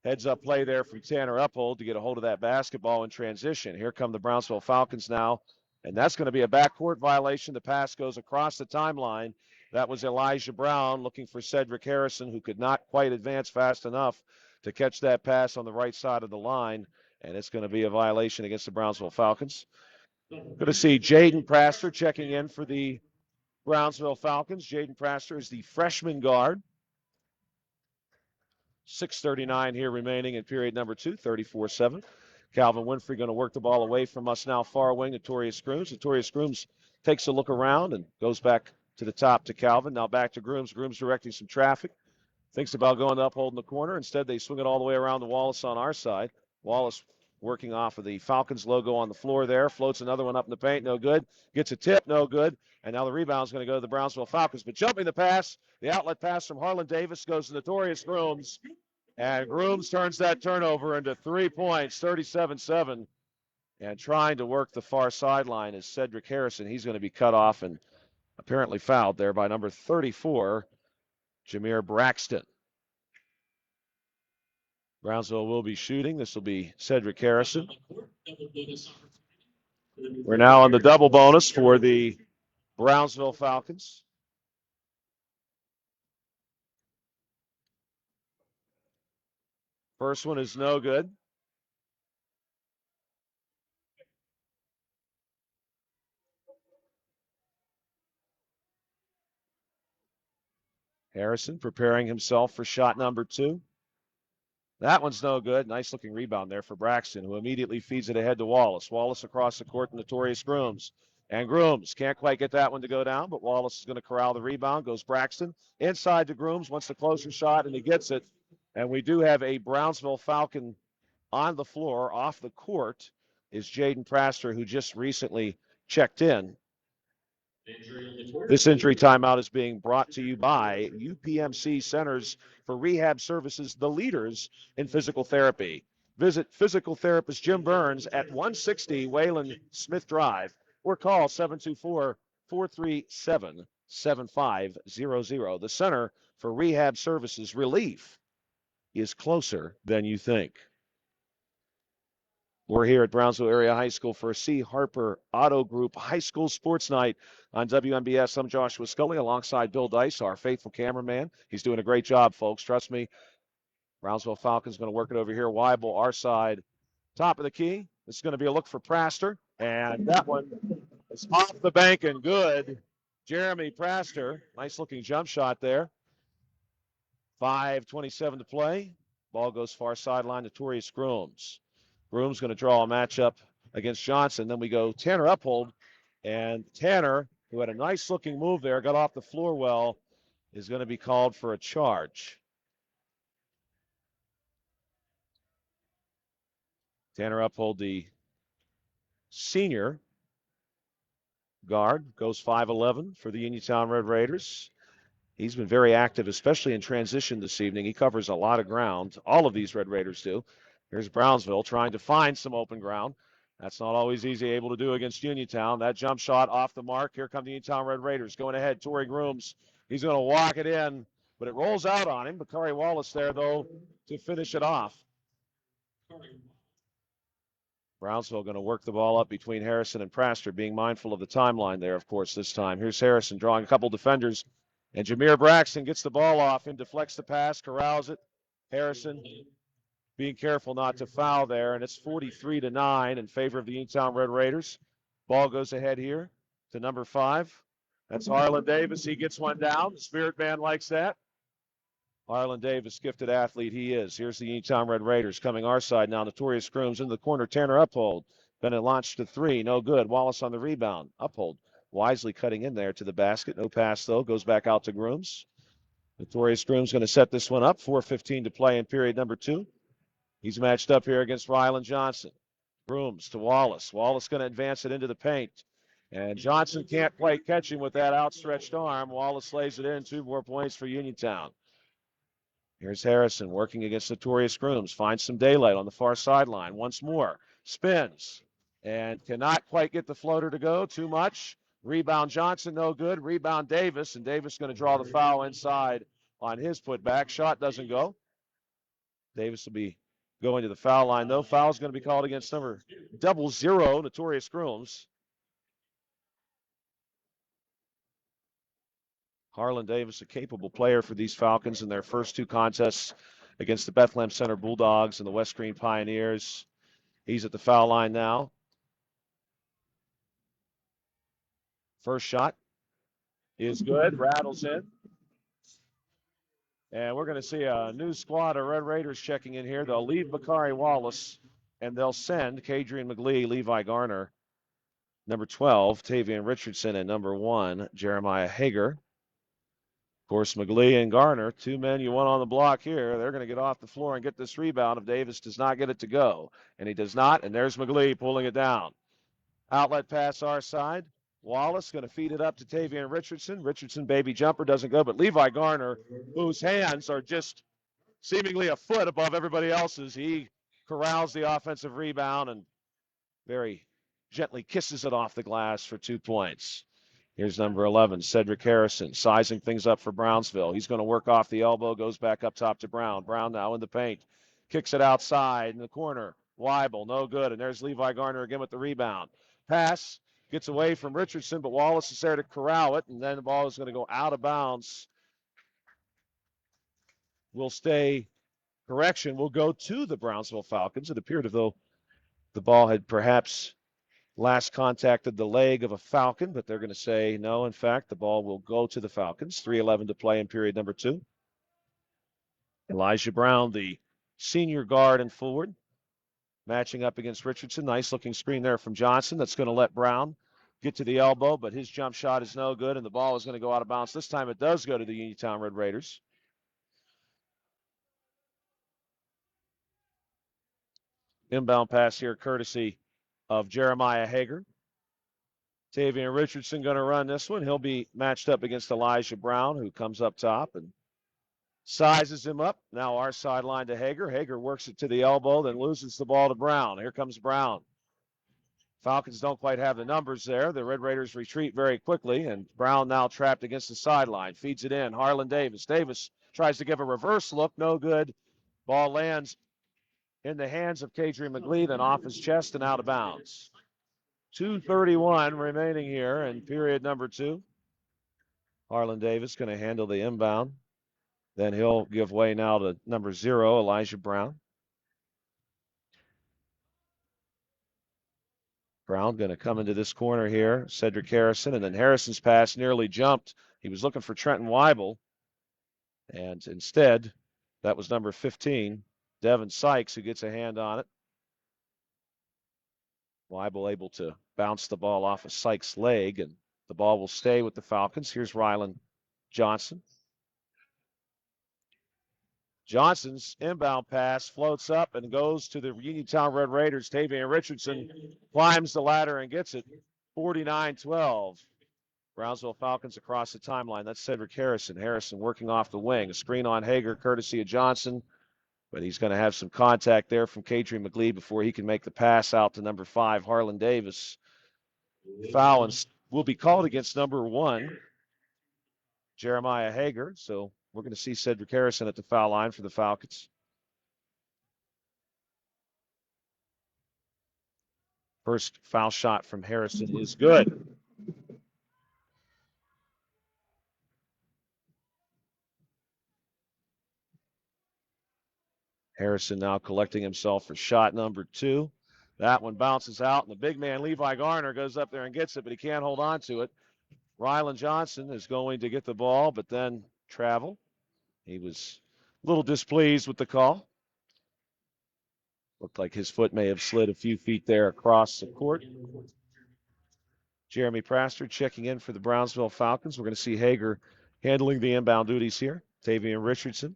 Heads up play there from Tanner Uphold to get a hold of that basketball in transition. Here come the Brownsville Falcons now, and that's going to be a backcourt violation. The pass goes across the timeline. That was Elijah Brown looking for Cedric Harrison, who could not quite advance fast enough to catch that pass on the right side of the line, and it's going to be a violation against the Brownsville Falcons. Good to see Jaden Praster checking in for the Brownsville Falcons. Jaden Praster is the freshman guard. 6:39 here remaining in period number 2, 34-7. Calvin Winfrey going to work the ball away from us now, far wing, Notorious Grooms. Notorious Grooms takes a look around and goes back to the top to Calvin. Now back to Grooms. Grooms directing some traffic. Thinks about going to Uphold in the corner. Instead, they swing it all the way around to Wallace on our side. Wallace working off of the Falcons logo on the floor there. Floats another one up in the paint. No good. Gets a tip. No good. And now the rebound's going to go to the Brownsville Falcons. But jumping the pass, the outlet pass from Harlan Davis goes to Notorious Grooms. And Grooms turns that turnover into 3 points, 37-7. And trying to work the far sideline is Cedric Harrison. He's going to be cut off and apparently fouled there by number 34, Jameer Braxton. Brownsville will be shooting. This will be Cedric Harrison. We're now on the double bonus for the Brownsville Falcons. First one is no good. Harrison preparing himself for shot number 2. That one's no good. Nice looking rebound there for Braxton, who immediately feeds it ahead to Wallace. Wallace across the court to Notorious Grooms. And Grooms can't quite get that one to go down, but Wallace is going to corral the rebound. Goes Braxton inside to Grooms, wants the closer shot, and he gets it. And we do have a Brownsville Falcon on the floor. Off the court is Jaden Praster, who just recently checked in. This injury timeout is being brought to you by UPMC Centers for Rehab Services, the leaders in physical therapy. Visit physical therapist Jim Burns at 160 Wayland Smith Drive or call 724-437-7500. The Center for Rehab Services Relief is closer than you think. We're here at Brownsville Area High School for C. Harper Auto Group High School Sports Night on WMBS. I'm Joshua Scully alongside Bill Dice, our faithful cameraman. He's doing a great job, folks. Trust me. Brownsville Falcons going to work it over here. Weibel, our side. Top of the key. This is going to be a look for Praster. And that one is off the bank and good. Jeremy Praster. Nice looking jump shot there. 5:27 to play. Ball goes far sideline to Notorious Grooms. Grooms going to draw a matchup against Johnson. Then we go Tanner Uphold. And Tanner, who had a nice looking move there, got off the floor well, is going to be called for a charge. Tanner Uphold, the senior guard, goes 5'11" for the Uniontown Red Raiders. He's been very active, especially in transition this evening. He covers a lot of ground. All of these Red Raiders do. Here's Brownsville trying to find some open ground. That's not always easy able to do against Uniontown. That jump shot off the mark. Here come the Uniontown Red Raiders going ahead. Torrey Grooms. He's going to walk it in, but it rolls out on him. Bakari Wallace there, though, to finish it off. Brownsville going to work the ball up between Harrison and Praster, being mindful of the timeline there, of course, this time. Here's Harrison drawing a couple defenders. And Jameer Braxton gets the ball off and deflects the pass, corrals it. Harrison being careful not to foul there, and it's 43-9 in favor of the Uniontown Red Raiders. Ball goes ahead here to number 5. That's Harlan Davis. He gets one down. The Spirit Band likes that. Harlan Davis, gifted athlete he is. Here's the Uniontown Red Raiders coming our side now. Notorious Grooms in the corner. Tanner Uphold. Then it launched to 3. No good. Wallace on the rebound. Uphold wisely cutting in there to the basket. No pass, though. Goes back out to Grooms. Notorious Grooms going to set this one up. 4:15 to play in period number 2. He's matched up here against Rylan Johnson. Grooms to Wallace. Wallace going to advance it into the paint. And Johnson can't quite catch him with that outstretched arm. Wallace lays it in. 2 more points for Uniontown. Here's Harrison working against Notorious Grooms. Finds some daylight on the far sideline. Once more. Spins. And cannot quite get the floater to go. Too much. Rebound Johnson, no good. Rebound Davis. And Davis going to draw the foul inside on his putback. Shot doesn't go. Davis will be going to the foul line, though. Foul's going to be called against number 00, Notorious Grooms. Harlan Davis, a capable player for these Falcons in their first 2 contests against the Bethlehem Center Bulldogs and the West Green Pioneers. He's at the foul line now. First shot is good, rattles in. And we're going to see a new squad of Red Raiders checking in here. They'll leave Bakari Wallace, and they'll send Kadrian McGlee, Levi Garner, number 12, Tavian Richardson, and number 1, Jeremiah Hager. Of course, McGlee and Garner, 2 men you want on the block here. They're going to get off the floor and get this rebound if Davis does not get it to go. And he does not, and there's McGlee pulling it down. Outlet pass our side. Wallace going to feed it up to Tavian Richardson. Richardson, baby jumper, doesn't go, but Levi Garner, whose hands are just seemingly a foot above everybody else's, he corrals the offensive rebound and very gently kisses it off the glass for 2 points. Here's number 11, Cedric Harrison, sizing things up for Brownsville. He's going to work off the elbow, goes back up top to Brown. Brown now in the paint, kicks it outside in the corner. Weibel, no good, and there's Levi Garner again with the rebound. Pass. Gets away from Richardson, but Wallace is there to corral it, and then the ball is going to go out of bounds. Will stay, correction, will go to the Brownsville Falcons. It appeared as though the ball had perhaps last contacted the leg of a Falcon, but they're going to say no, in fact, the ball will go to the Falcons. 3:11 to play in period number 2. Elijah Brown, the senior guard and forward, matching up against Richardson. Nice looking screen there from Johnson. That's going to let Brown get to the elbow, but his jump shot is no good, and the ball is going to go out of bounds. This time it does go to the Uniontown Red Raiders. Inbound pass here courtesy of Jeremiah Hager. Tavian Richardson going to run this one. He'll be matched up against Elijah Brown, who comes up top and sizes him up. Now our sideline to Hager. Hager works it to the elbow, then loses the ball to Brown. Here comes Brown. Falcons don't quite have the numbers there. The Red Raiders retreat very quickly, and Brown now trapped against the sideline. Feeds it in. Harlan Davis. Davis tries to give a reverse look. No good. Ball lands in the hands of Kadrian McGlee, then off his chest and out of bounds. 2:31 remaining here in period number 2. Harlan Davis going to handle the inbound. Then he'll give way now to number 0, Elijah Brown. Brown going to come into this corner here. Cedric Harrison, and then Harrison's pass nearly jumped. He was looking for Trenton Weibel, and instead, that was number 15, Devin Sykes, who gets a hand on it. Weibel able to bounce the ball off of Sykes' leg, and the ball will stay with the Falcons. Here's Rylan Johnson. Johnson's inbound pass floats up and goes to the Uniontown Red Raiders. Tavian Richardson climbs the ladder and gets it. 49-12. Brownsville Falcons across the timeline. That's Cedric Harrison. Harrison working off the wing. A screen on Hager, courtesy of Johnson. But he's going to have some contact there from Kadrian McGlee before he can make the pass out to number 5, Harlan Davis. Foul will be called against number 1, Jeremiah Hager. So we're going to see Cedric Harrison at the foul line for the Falcons. First foul shot from Harrison is good. Harrison now collecting himself for shot number 2. That one bounces out, and the big man, Levi Garner, goes up there and gets it, but he can't hold on to it. Rylan Johnson is going to get the ball, but then travel. He was a little displeased with the call. Looked like his foot may have slid a few feet there across the court. Jeremy Praster checking in for the Brownsville Falcons. We're going to see Hager handling the inbound duties here. Tavian Richardson.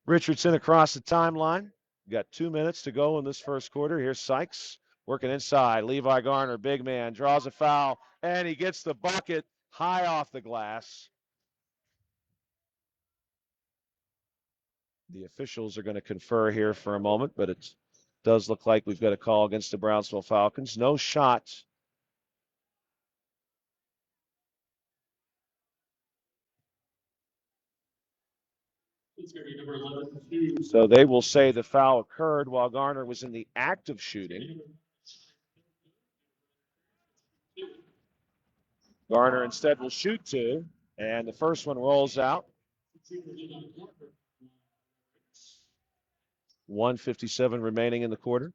Richardson across the timeline. Got 2 minutes to go in this first quarter. Here's Sykes. Working inside, Levi Garner, big man, draws a foul, and he gets the bucket high off the glass. The officials are going to confer here for a moment, but it does look like we've got a call against the Brownsville Falcons. No shot. So they will say the foul occurred while Garner was in the act of shooting. Garner instead will shoot two, and the first one rolls out. 1:57 remaining in the quarter.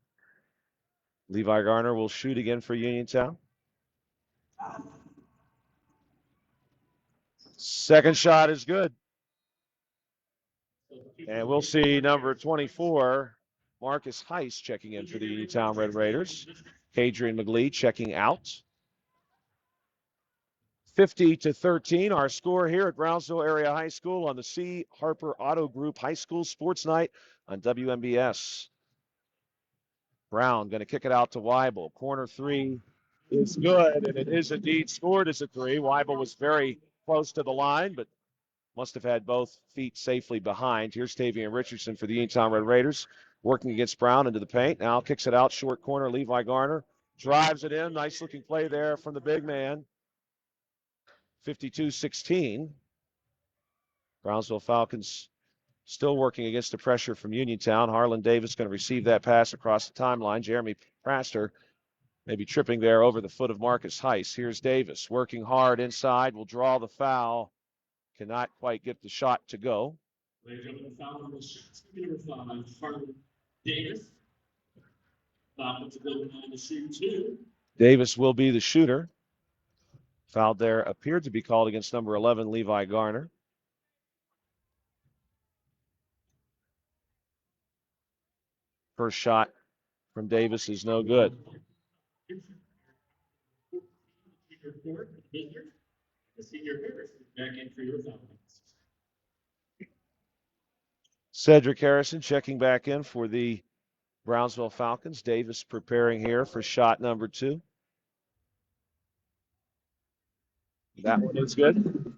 Levi Garner will shoot again for Uniontown. Second shot is good. And we'll see number 24, Marcus Heiss, checking in for the Uniontown Red Raiders. Hadrian McGlee checking out. 50-13, our score here at Brownsville Area High School on the C. Harper Auto Group High School Sports Night on WMBS. Brown going to kick it out to Weibel. Corner three is good, and it is indeed scored as a three. Weibel was very close to the line, but must have had both feet safely behind. Here's Tavian Richardson for the Uniontown Red Raiders, working against Brown into the paint. Now kicks it out, short corner, Levi Garner. Drives it in. Nice looking play there from the big man. 52-16. Brownsville Falcons still working against the pressure from Uniontown. Harlan Davis going to receive that pass across the timeline. Jeremy Praster maybe tripping there over the foot of Marcus Heiss. Here's Davis working hard inside. Will draw the foul. Cannot quite get the shot to go. Ladies and gentlemen, foul number 5, Harlan Davis. Foul to go on the shoot two. Davis will be the shooter. Foul there appeared to be called against number 11, Levi Garner. First shot from Davis is no good. The senior Harris is back in for your Falcons. Cedric Harrison checking back in for the Brownsville Falcons. Davis preparing here for shot number 2. That one is good.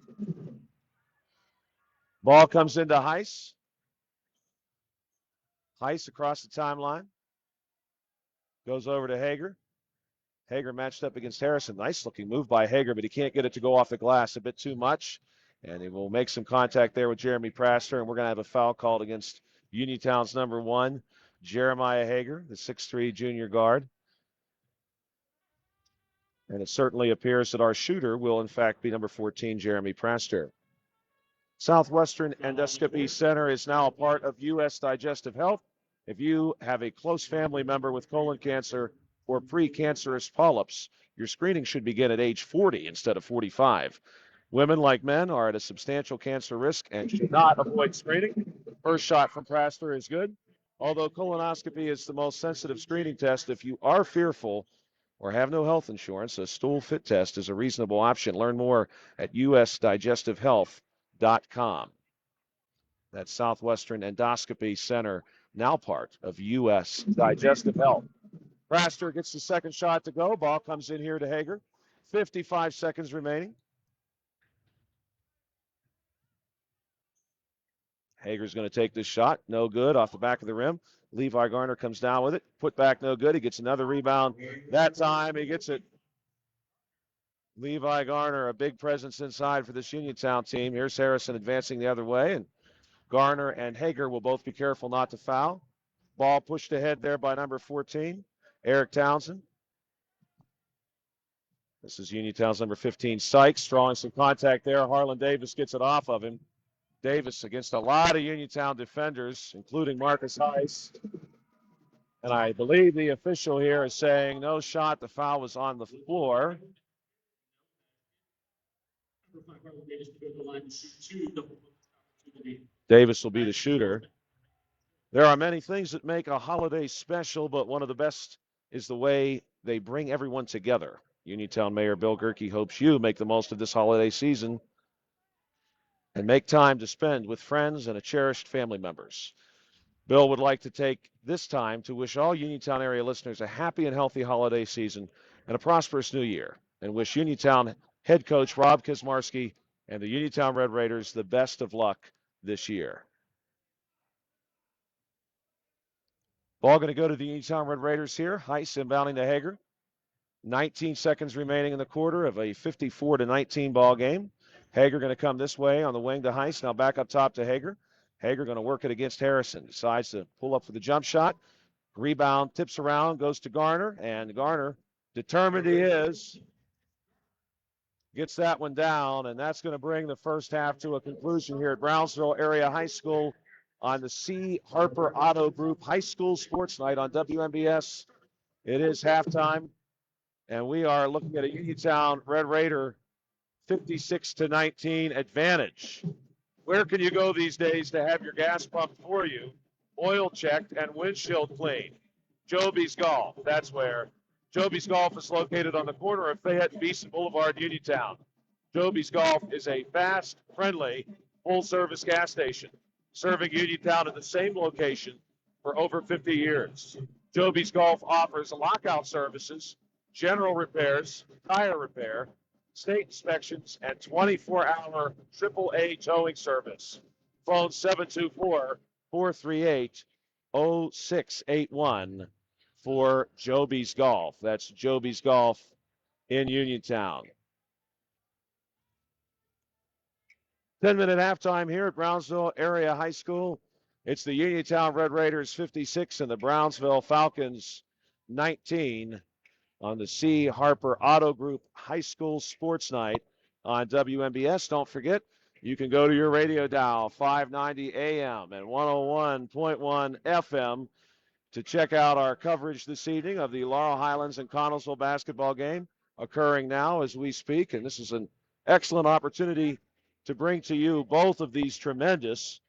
Ball comes into Heiss. Heiss across the timeline. Goes over to Hager. Hager matched up against Harrison. Nice looking move by Hager, but he can't get it to go off the glass a bit too much. And he will make some contact there with Jeremy Praster, and we're going to have a foul called against Uniontown's number 1, Jeremiah Hager, the 6'3" junior guard. And it certainly appears that our shooter will, in fact, be number 14, Jeremy Praster. Southwestern Endoscopy Center is now a part of U.S. Digestive Health. If you have a close family member with colon cancer or precancerous polyps, your screening should begin at age 40 instead of 45. Women, like men, are at a substantial cancer risk and should not avoid screening. First shot from Praster is good. Although colonoscopy is the most sensitive screening test, if you are fearful or have no health insurance, a stool fit test is a reasonable option. Learn more at usdigestivehealth.com. That's Southwestern Endoscopy Center, now part of U.S. Digestive Health. Praster gets the second shot to go. Ball comes in here to Hager. 55 seconds remaining. Hager's going to take this shot. No good. Off the back of the rim. Levi Garner comes down with it. Put back, no good. He gets another rebound. That time he gets it. Levi Garner, a big presence inside for this Uniontown team. Here's Harrison advancing the other way. And Garner and Hager will both be careful not to foul. Ball pushed ahead there by number 14, Eric Townsend. This is Uniontown's number 15, Sykes, drawing some contact there. Harlan Davis gets it off of him. Davis against a lot of Uniontown defenders, including Marcus Heiss. And I believe the official here is saying no shot. The foul was on the floor. Davis will be the shooter. There are many things that make a holiday special, but one of the best is the way they bring everyone together. Uniontown Mayor Bill GERKE hopes you make the most of this holiday season and make time to spend with friends and cherished family members. Bill would like to take this time to wish all Uniontown area listeners a happy and healthy holiday season and a prosperous new year, and wish Uniontown head coach Rob Kaczmarski and the Uniontown Red Raiders the best of luck this year. Ball going to go to the Uniontown Red Raiders here. Heiss inbounding to Hager. 19 seconds remaining in the quarter of a 54-19 ball game. Hager going to come this way on the wing to Heiss. Now back up top to Hager. Hager going to work it against Harrison. Decides to pull up for the jump shot. Rebound tips around, goes to Garner, and Garner, determined he is, gets that one down, and that's going to bring the first half to a conclusion here at Brownsville Area High School on the C. Harper Auto Group High School Sports Night on WMBS. It is halftime, and we are looking at a Uniontown Red Raider 56-19 advantage. Where can you go these days to have your gas pumped for you, oil checked, and windshield cleaned? JOBY'S Golf, that's where. JOBY'S Golf is located on the corner of Fayette and Beeson Boulevard, Uniontown. JOBY'S Golf is a fast, friendly, full-service gas station serving Uniontown at the same location for over 50 years. JOBY'S Golf offers lockout services, general repairs, tire repair, state inspections, and 24-hour AAA towing service. Phone 724-438-0681 for JOBY'S Golf. That's JOBY'S Golf in Uniontown. 10-minute halftime here at Brownsville Area High School. It's the Uniontown Red Raiders 56 and the Brownsville Falcons 19 on the C. Harper Auto Group High School Sports Night on WMBS. Don't forget, you can go to your radio dial, 590 AM and 101.1 FM, to check out our coverage this evening of the Laurel Highlands and Connellsville basketball game occurring now as we speak. And this is an excellent opportunity to bring to you both of these tremendous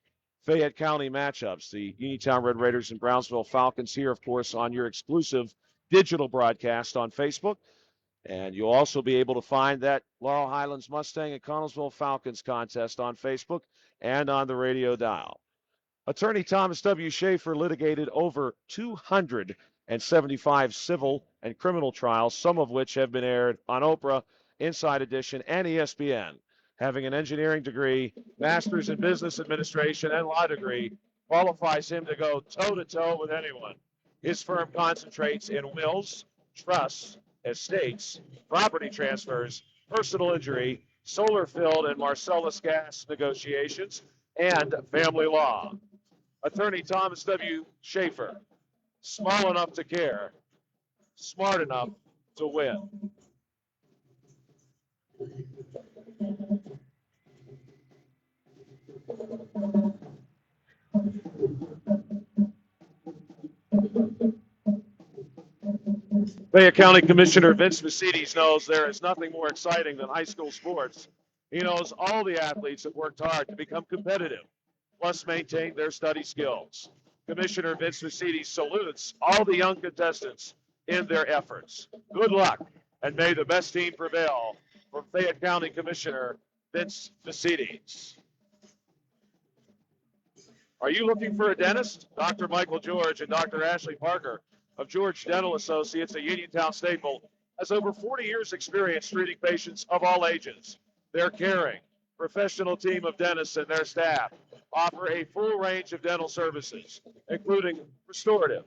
Fayette County matchups. The Uniontown Red Raiders and Brownsville Falcons here, of course, on your exclusive digital broadcast on Facebook. And you'll also be able to find that Laurel Highlands Mustang and Connellsville Falcons contest on Facebook and on the radio dial. Attorney Thomas W. Schaffer litigated over 275 civil and criminal trials, some of which have been aired on Oprah, Inside Edition, and ESPN. Having an engineering degree, master's in business administration, and law degree qualifies him to go toe-to-toe with anyone. His firm concentrates in wills, trusts, estates, property transfers, personal injury, solar field and Marcellus gas negotiations, and family law. Attorney Thomas W. Schaffer, small enough to care, smart enough to win. Fayette County Commissioner Vince VICITES knows there is nothing more exciting than high school sports. He knows all the athletes have worked hard to become competitive, plus maintain their study skills. Commissioner Vince VICITES salutes all the young contestants in their efforts. Good luck, and may the best team prevail. From Fayette County Commissioner Vince VICITES. Are you looking for a dentist? Dr. Michael George and Dr. Ashley Parker of George Dental Associates, a Uniontown staple, has over 40 years experience treating patients of all ages. Their caring, professional team of dentists and their staff offer a full range of dental services, including restorative,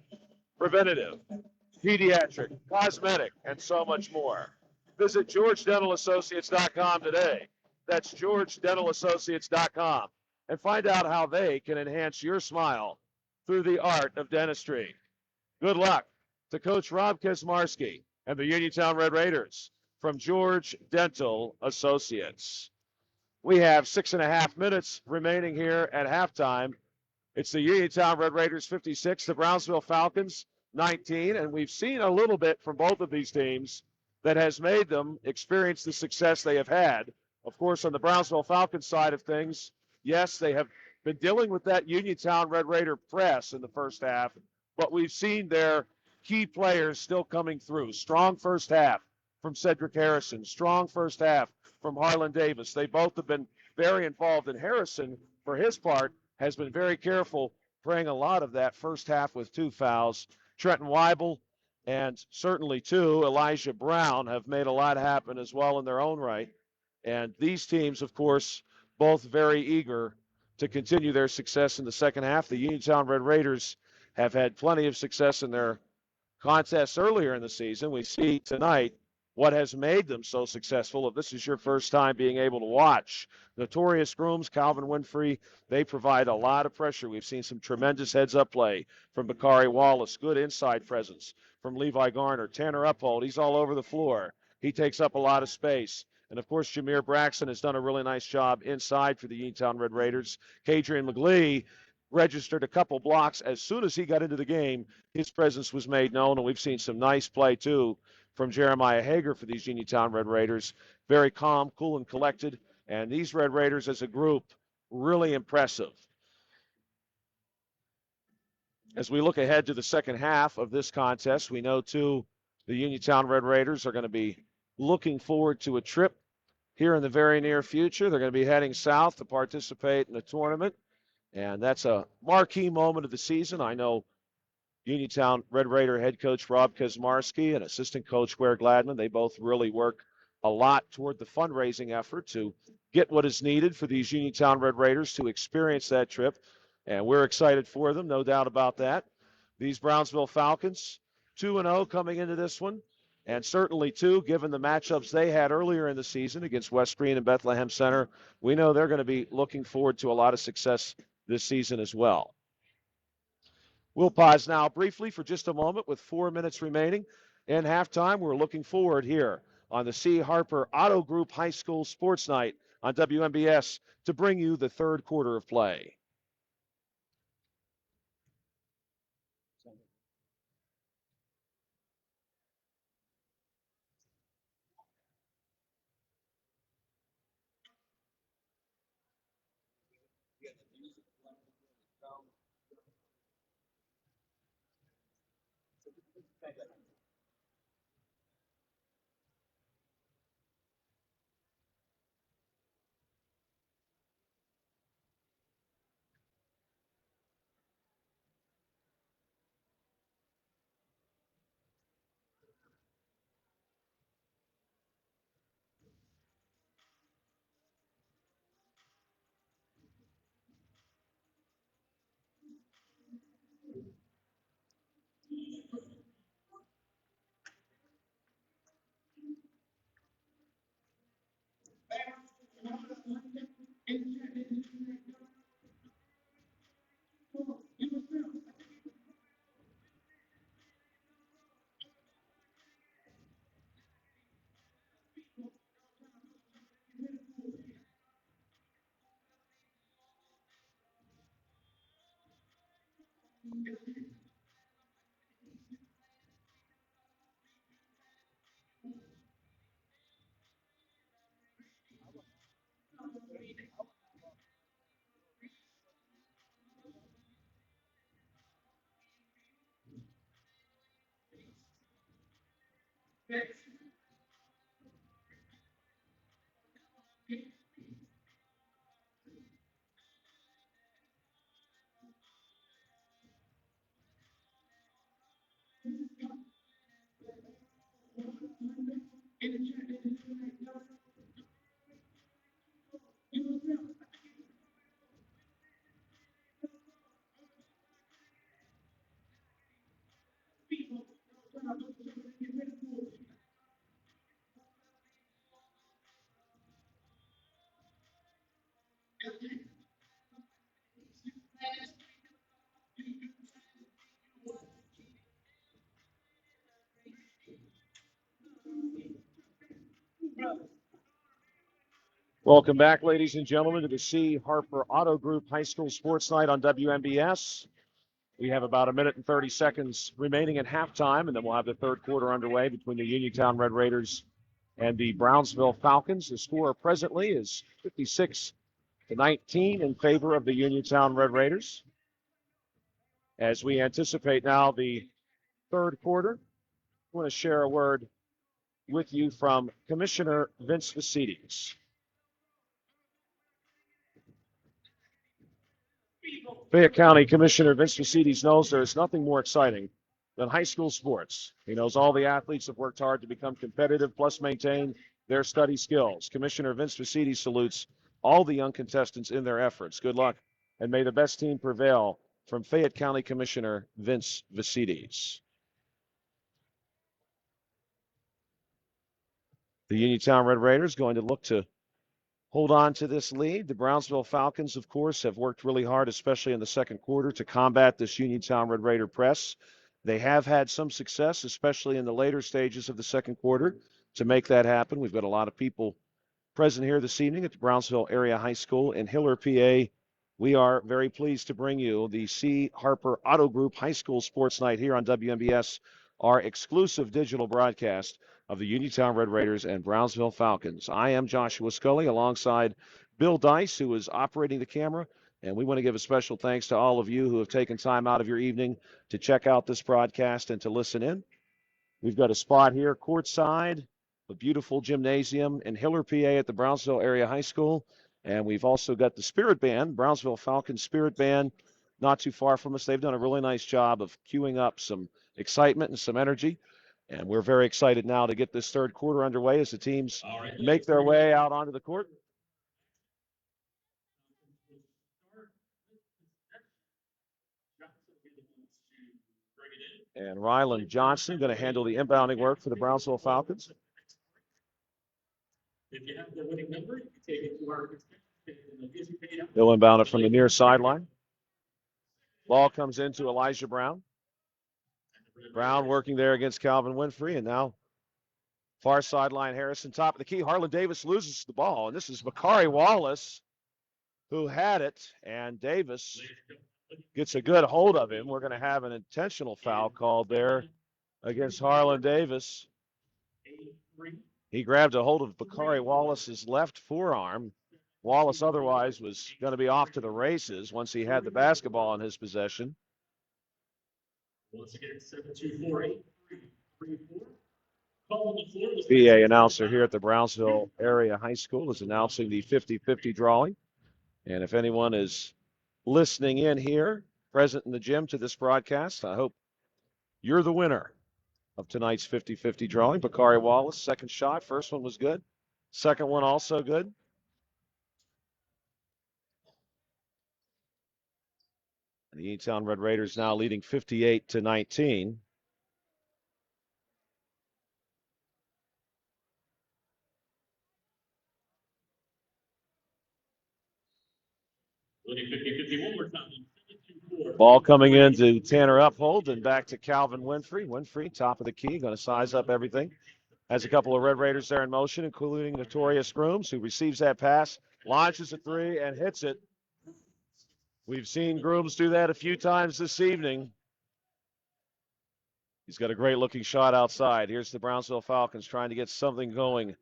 preventative, pediatric, cosmetic, and so much more. Visit GeorgeDentalAssociates.com today. That's GeorgeDentalAssociates.com, and find out how they can enhance your smile through the art of dentistry. Good luck to Coach Rob Kaczmarski and the Uniontown Red Raiders from George Dental Associates. We have 6.5 minutes remaining here at halftime. It's the Uniontown Red Raiders 56, the Brownsville Falcons 19, and we've seen a little bit from both of these teams that has made them experience the success they have had. Of course, on the Brownsville Falcons side of things, yes, they have been dealing with that Uniontown Red Raider press in the first half, but we've seen their key players still coming through. Strong first half from Cedric Harrison, strong first half from Harlan Davis. They both have been very involved, and Harrison, for his part, has been very careful praying a lot of that first half with 2 fouls. Trenton Weibel and certainly too Elijah Brown have made a lot happen as well in their own right. And these teams, of course, both very eager to continue their success in the second half. The Uniontown Red Raiders have had plenty of success in their contests earlier in the season. We see tonight what has made them so successful. If this is your first time being able to watch Notorious Grooms, Calvin Winfrey, they provide a lot of pressure. We've seen some tremendous heads-up play from Bakari Wallace, good inside presence from Levi Garner. Tanner Uphold, he's all over the floor. He takes up a lot of space. And, of course, Jameer Braxton has done a really nice job inside for the Uniontown Red Raiders. Kadrian McGlee registered a couple blocks. As soon as he got into the game, his presence was made known, and we've seen some nice play, too, from Jeremiah Hager for these Uniontown Red Raiders. Very calm, cool, and collected. And these Red Raiders as a group, really impressive. As we look ahead to the second half of this contest, we know, too, the Uniontown Red Raiders are going to be looking forward to a trip here in the very near future. They're going to be heading south to participate in the tournament, and that's a marquee moment of the season. I know Uniontown Red Raider head coach Rob Kaczmarski and assistant coach Ware Gladman, they both really work a lot toward the fundraising effort to get what is needed for these Uniontown Red Raiders to experience that trip, and we're excited for them, no doubt about that. These Brownsville Falcons, 2-0 coming into this one. And certainly, too, given the matchups they had earlier in the season against West Greene and Bethlehem Center, we know they're going to be looking forward to a lot of success this season as well. We'll pause now briefly for just a moment with 4 minutes remaining. In halftime, we're looking forward here on the C. Harper Auto Group High School Sports Night on WMBS to bring you the third quarter of play. Welcome back, ladies and gentlemen, to the C. Harper Auto Group High School Sports Night on WMBS. We have about 1 minute and 30 seconds remaining at halftime, and then we'll have the third quarter underway between the Uniontown Red Raiders and the Brownsville Falcons. The score presently is 56-19 in favor of the Uniontown Red Raiders. As we anticipate now the third quarter, I want to share a word with you from Commissioner Vince VICITES. Fayette County Commissioner Vince VICITES knows there is nothing more exciting than high school sports. He knows all the athletes have worked hard to become competitive, plus maintain their study skills. Commissioner Vince VICITES salutes all the young contestants in their efforts. Good luck, and may the best team prevail. From Fayette County Commissioner Vince VICITES. The Uniontown Red Raiders going to look to hold on to this lead. The Brownsville Falcons, of course, have worked really hard, especially in the second quarter, to combat this Uniontown Red Raider press. They have had some success, especially in the later stages of the second quarter, to make that happen. We've got a lot of people present here this evening at the Brownsville Area High School in Hiller, PA. We are very pleased to bring you the C. Harper Auto Group High School Sports Night here on WMBS, our exclusive digital broadcast of the Uniontown Red Raiders and Brownsville Falcons. I am Joshua Scully alongside Bill Dice, who is operating the camera, and we want to give a special thanks to all of you who have taken time out of your evening to check out this broadcast and to listen in. We've got a spot here courtside, a beautiful gymnasium in Hiller, PA at the Brownsville Area High School. And we've also got the Spirit Band, Brownsville Falcons Spirit Band, not too far from us. They've done a really nice job of queuing up some excitement and some energy. And we're very excited now to get this third quarter underway as the teams make their way out onto the court. And Ryland Johnson going to handle the inbounding work for the Brownsville Falcons. If you have the winning number, you can take it to our. He'll inbound it from the near sideline. Ball comes into Elijah Brown. Brown working there against Calvin Winfrey, and now far sideline Harrison, top of the key. Harlan Davis loses the ball, and this is Bakari Wallace who had it, and Davis gets a good hold of him. We're going to have an intentional foul called there against Harlan Davis. He grabbed a hold of Bakari Wallace's left forearm. Wallace otherwise was going to be off to the races once he had the basketball in his possession. Once again, 7-2-4-8-3-3-4. PA announcer here at the Brownsville Area High School is announcing the 50-50 drawing. And if anyone is listening in here, present in the gym to this broadcast, I hope you're the winner of tonight's 50-50 drawing. Bakari Wallace, second shot. First one was good. Second one also good. The Uniontown Red Raiders now leading 58-19. Ball coming in to Tanner Uphold and back to Calvin Winfrey. Winfrey, top of the key, going to size up everything. Has a couple of Red Raiders there in motion, including Notorious Grooms, who receives that pass, launches a three, and hits it. We've seen Grooms do that a few times this evening. He's got a great-looking shot outside. Here's the Brownsville Falcons trying to get something going.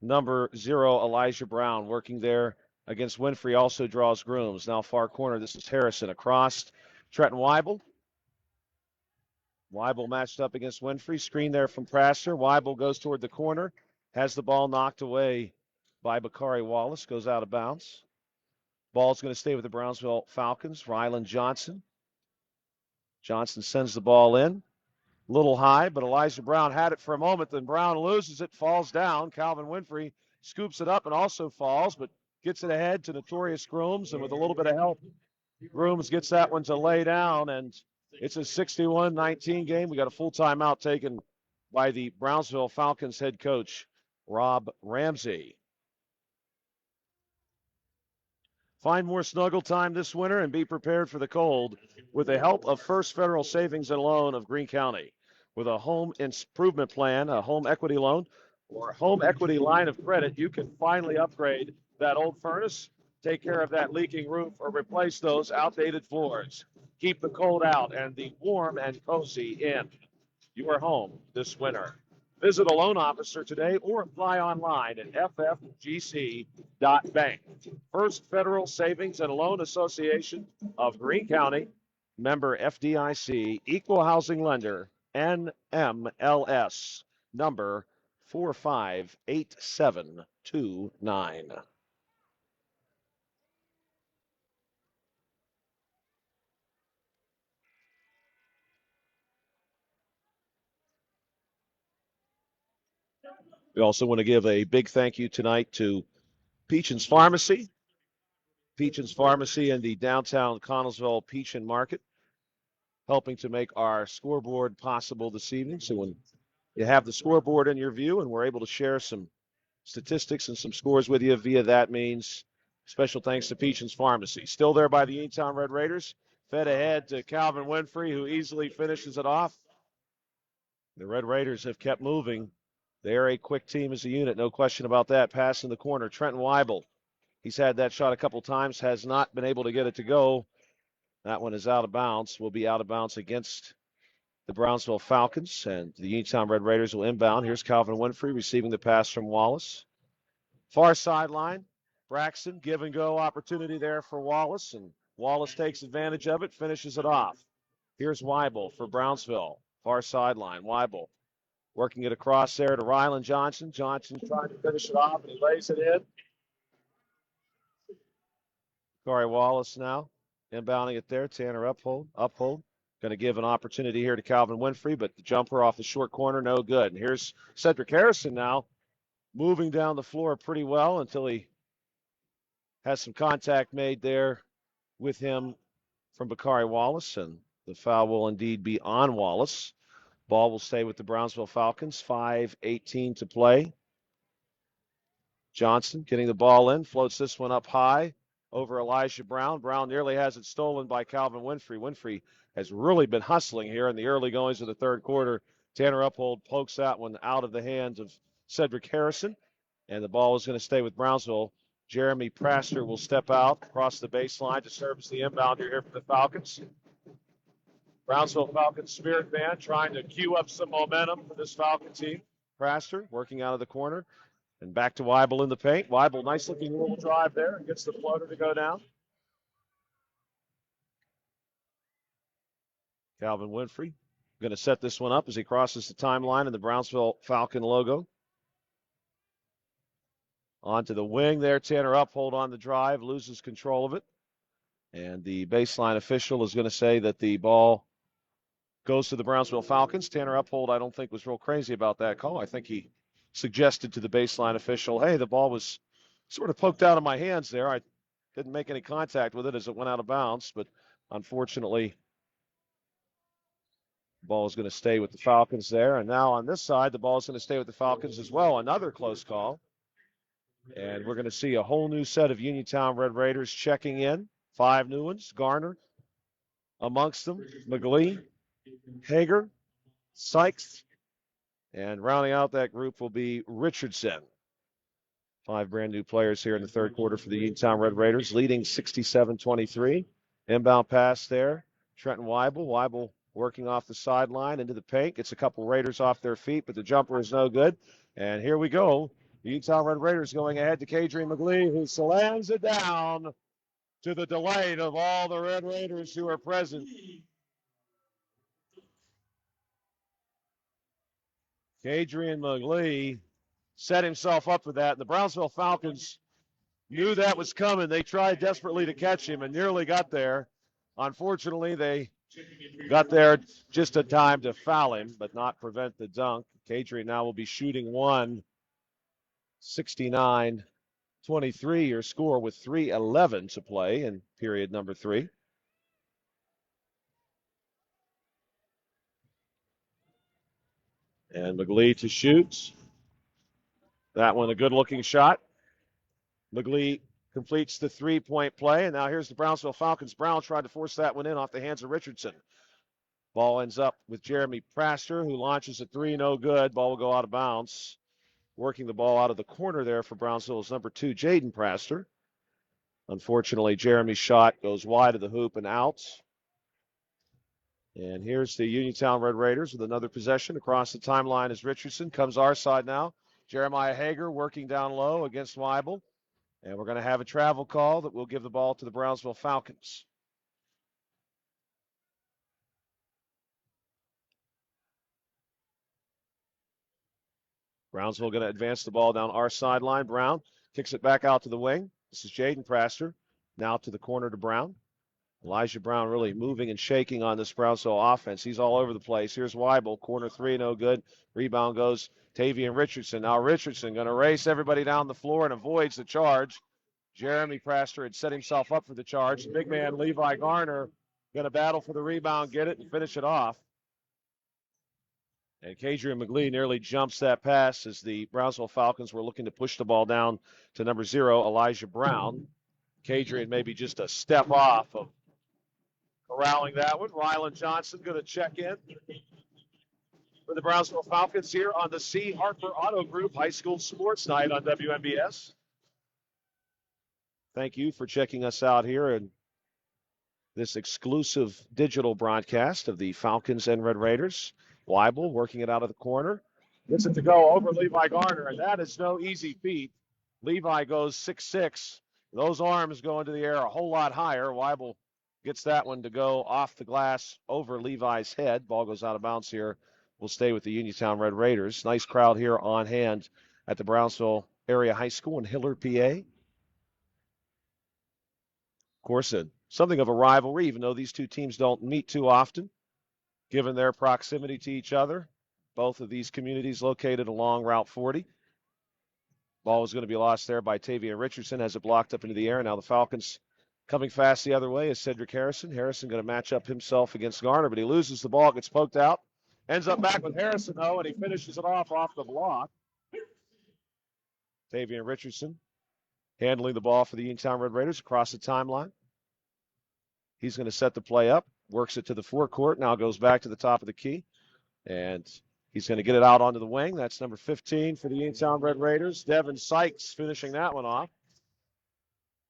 Number 0, Elijah Brown, working there against Winfrey, also draws Grooms. Now far corner, this is Harrison across. Trenton Weibel. Weibel matched up against Winfrey. Screen there from Prasser. Weibel goes toward the corner. Has the ball knocked away by Bakari Wallace. Goes out of bounds. Ball's going to stay with the Brownsville Falcons. Ryland Johnson. Johnson sends the ball in. A little high, but Elijah Brown had it for a moment. Then Brown loses it, falls down. Calvin Winfrey scoops it up and also falls, but gets it ahead to Notorious Grooms. And with a little bit of help, Grooms gets that one to lay down. And it's a 61-19 game. We got a full timeout taken by the Brownsville Falcons head coach, Rob Ramsey. Find more snuggle time this winter and be prepared for the cold with the help of First Federal Savings and Loan of Greene County. With a home improvement plan, a home equity loan, or a home equity line of credit, you can finally upgrade that old furnace, take care of that leaking roof, or replace those outdated floors. Keep the cold out and the warm and cozy in. You are home this winter. Visit a loan officer today or apply online at ffgc.bank. First Federal Savings and Loan Association of Greene County, member FDIC, equal housing lender, NMLS, number 458729. We also want to give a big thank you tonight to Peachin's Pharmacy. Peachin's Pharmacy in the downtown Connellsville Peachin Market, helping to make our scoreboard possible this evening. So when you have the scoreboard in your view and we're able to share some statistics and some scores with you via that means, special thanks to Peachin's Pharmacy. Still there by the Uniontown Red Raiders. Fed ahead to Calvin Winfrey, who easily finishes it off. The Red Raiders have kept moving. They're a quick team as a unit, no question about that. Pass in the corner. Trenton Weibel. He's had that shot a couple times, has not been able to get it to go. That one is out of bounds. Will be out of bounds against the Brownsville Falcons, and the Uniontown Red Raiders will inbound. Here's Calvin Winfrey receiving the pass from Wallace. Far sideline. Braxton, give and go opportunity there for Wallace, and Wallace takes advantage of it, finishes it off. Here's Weibel for Brownsville. Far sideline. Weibel working it across there to Rylan Johnson. Johnson trying to finish it off, and he lays it in. Corey Wallace now inbounding it there. Tanner Uphold. Going to give an opportunity here to Calvin Winfrey, but the jumper off the short corner, no good. And here's Cedric Harrison now moving down the floor pretty well until he has some contact made there with him from Bakari Wallace, and the foul will indeed be on Wallace. Ball will stay with the Brownsville Falcons. 5:18 to play. Johnson getting the ball in, floats this one up high over Elijah Brown. Brown nearly has it stolen by Calvin Winfrey. Winfrey has really been hustling here in the early goings of the third quarter. Tanner Uphold pokes that one out of the hands of Cedric Harrison, and the ball is going to stay with Brownsville. Jeremy Praster will step out across the baseline to serve as the inbounder here for the Falcons. Brownsville Falcons Spirit Band trying to cue up some momentum for this Falcon team. Praster working out of the corner. And back to Weibel in the paint. Weibel, nice looking little drive there and gets the floater to go down. Calvin Winfrey going to set this one up as he crosses the timeline in the Brownsville Falcon logo. Onto the wing there. Tanner Uphold on the drive, loses control of it. And the baseline official is going to say that the ball goes to the Brownsville Falcons. Tanner Uphold, I don't think, was real crazy about that call. I think he suggested to the baseline official, hey, the ball was sort of poked out of my hands there. I didn't make any contact with it as it went out of bounds, but unfortunately, the ball is going to stay with the Falcons there. And now on this side, the ball is going to stay with the Falcons as well. Another close call. And we're going to see a whole new set of Uniontown Red Raiders checking in. 5 new ones. Garner amongst them. McGlee, Hager, Sykes, and rounding out that group will be Richardson. 5 brand new players here in the third quarter for the Uniontown Red Raiders, leading 67-23. Inbound pass there. Trenton Weibel. Weibel working off the sideline into the paint. Gets a couple Raiders off their feet, but the jumper is no good. And here we go. The Uniontown Red Raiders going ahead to Kadrian McGlee, who slams it down to the delight of all the Red Raiders who are present. Kadrian McGlee set himself up for that. The Brownsville Falcons knew that was coming. They tried desperately to catch him and nearly got there. Unfortunately, they got there just in time to foul him, but not prevent the dunk. Kadrian now will be shooting one. 69-23, your score with 3:11 to play in period number 3. And McGlee to shoot. That one a good-looking shot. McGlee completes the 3-point play, and now here's the Brownsville Falcons. Brown tried to force that one in off the hands of Richardson. Ball ends up with Jeremy Praster, who launches a 3, no good. Ball will go out of bounds. Working the ball out of the corner there for Brownsville is number 2, Jaden Praster. Unfortunately, Jeremy's shot goes wide of the hoop and out. And here's the Uniontown Red Raiders with another possession. Across the timeline is Richardson. Comes our side now. Jeremiah Hager working down low against Weibel. And we're going to have a travel call that will give the ball to the Brownsville Falcons. Brownsville going to advance the ball down our sideline. Brown kicks it back out to the wing. This is Jaden Praster. Now to the corner to Brown. Elijah Brown really moving and shaking on this Brownsville offense. He's all over the place. Here's Weibel, corner three, no good. Rebound goes Tavian Richardson. Now Richardson going to race everybody down the floor and avoids the charge. Jeremy Praster had set himself up for the charge. The big man Levi Garner going to battle for the rebound, get it, and finish it off. And Kadrian McGlee nearly jumps that pass as the Brownsville Falcons were looking to push the ball down to number 0, Elijah Brown. Kadrian maybe just a step off of corralling that one. Rylan Johnson going to check in for the Brownsville Falcons here on the C. Harper Auto Group High School Sports Night on WMBS. Thank you for checking us out here in this exclusive digital broadcast of the Falcons and Red Raiders. Weibel working it out of the corner. Gets it to go over Levi Garner, and that is no easy feat. Levi goes 6'6". Those arms go into the air a whole lot higher. Weibel gets that one to go off the glass over Levi's head. Ball goes out of bounds here. We'll stay with the Uniontown Red Raiders. Nice crowd here on hand at the Brownsville Area High School in Hillard, PA. Of course, something of a rivalry, even though these two teams don't meet too often, given their proximity to each other. Both of these communities located along Route 40. Ball was going to be lost there by Tavian Richardson as it blocked up into the air. Now the Falcons coming fast the other way is Cedric Harrison. Harrison going to match up himself against Garner, but he loses the ball, gets poked out. Ends up back with Harrison, though, and he finishes it off the block. Tavian Richardson handling the ball for the Uniontown Red Raiders across the timeline. He's going to set the play up, works it to the forecourt, now goes back to the top of the key, and he's going to get it out onto the wing. That's number 15 for the Uniontown Red Raiders. Devin Sykes finishing that one off.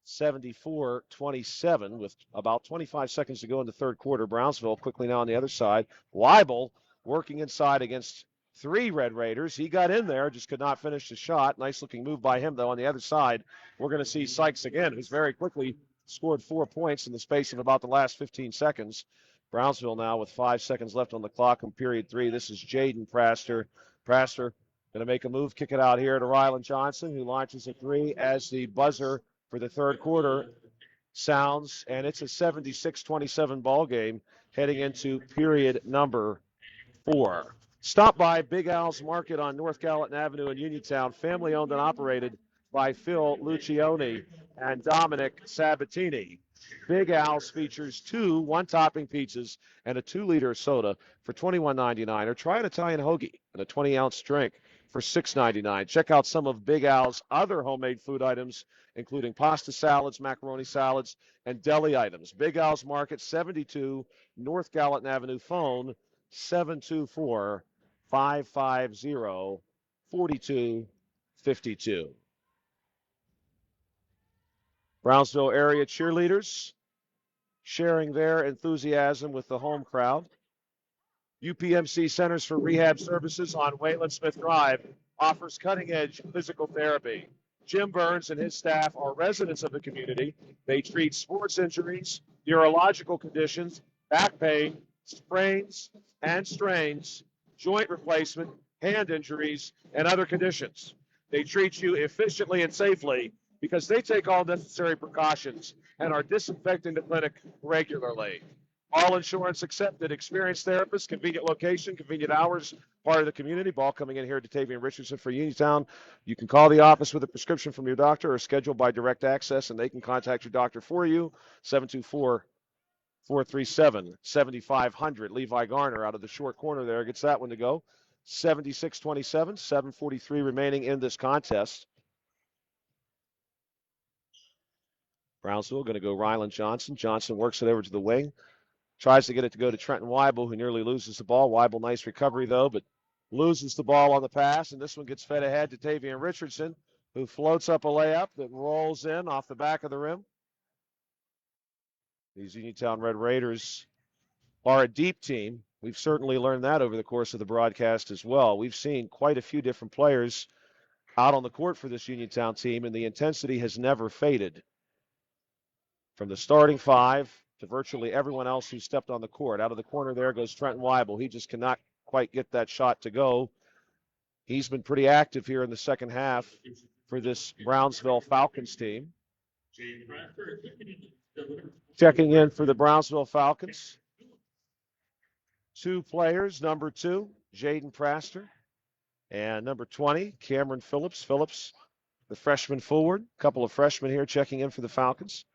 74-27 with about 25 seconds to go in the third quarter. Brownsville quickly now on the other side. Weibel working inside against 3 Red Raiders. He got in there, just could not finish the shot. Nice looking move by him, though. On the other side, we're going to see Sykes again, who's very quickly scored 4 points in the space of about the last 15 seconds. Brownsville now with 5 seconds left on the clock in period 3. This is Jaden Praster. Praster going to make a move, kick it out here to Rylan Johnson, who launches a 3 as the buzzer for the third quarter sounds, and it's a 76-27 ball game heading into period number 4. Stop by Big Al's Market on North Gallatin Avenue in Uniontown, family owned and operated by Phil Lucioni and Dominic Sabatini. Big Al's features 2 one-topping pizzas and a 2-liter soda for $21.99, or try an Italian hoagie and a 20-ounce drink for $6.99. Check out some of Big Al's other homemade food items, including pasta salads, macaroni salads, and deli items. Big Al's Market, 72 North Gallatin Avenue. Phone 724-550-4252. Brownsville area cheerleaders sharing their enthusiasm with the home crowd. UPMC Centers for Rehab Services on Wayland Smith Drive offers cutting-edge physical therapy. Jim Burns and his staff are residents of the community. They treat sports injuries, neurological conditions, back pain, sprains and strains, joint replacement, hand injuries, and other conditions. They treat you efficiently and safely because they take all necessary precautions and are disinfecting the clinic regularly. All insurance accepted, experienced therapists, convenient location, convenient hours, part of the community. Ball coming in here to Tavian Richardson for Uniontown. You can call the office with a prescription from your doctor or schedule by direct access, and they can contact your doctor for you. 724-437-7500. Levi Garner out of the short corner there gets that one to go. 76-27, 7:43 remaining in this contest. Brownsville going to go Rylan Johnson. Johnson works it over to the wing. Tries to get it to go to Trenton Weibel, who nearly loses the ball. Weibel, nice recovery, though, but loses the ball on the pass, and this one gets fed ahead to Tavian Richardson, who floats up a layup that rolls in off the back of the rim. These Uniontown Red Raiders are a deep team. We've certainly learned that over the course of the broadcast as well. We've seen quite a few different players out on the court for this Uniontown team, and the intensity has never faded. From the starting 5 to virtually everyone else who stepped on the court. Out of the corner there goes Trenton Weibel. He just cannot quite get that shot to go. He's been pretty active here in the second half for this Brownsville Falcons team. Checking in for the Brownsville Falcons. 2 players, number 2, Jaden Praster, and number 20, Cameron Phillips. Phillips, the freshman forward. A couple of freshmen here checking in for the Falcons.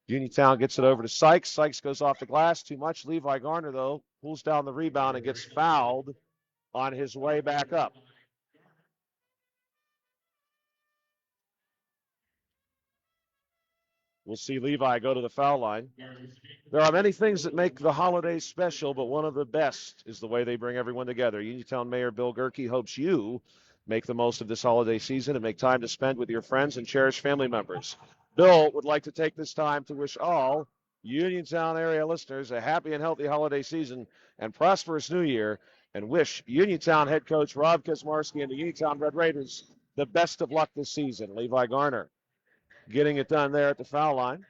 Uniontown gets it over to Sykes. Sykes goes off the glass too much. Levi Garner, though, pulls down the rebound and gets fouled on his way back up. We'll see Levi go to the foul line. There are many things that make the holidays special, but one of the best is the way they bring everyone together. Uniontown Mayor Bill GERKE hopes you make the most of this holiday season and make time to spend with your friends and cherished family members. Bill would like to take this time to wish all Uniontown area listeners a happy and healthy holiday season and prosperous new year, and wish Uniontown head coach Rob Kaczmarski and the Uniontown Red Raiders the best of luck this season. Levi Garner getting it done there at the foul line.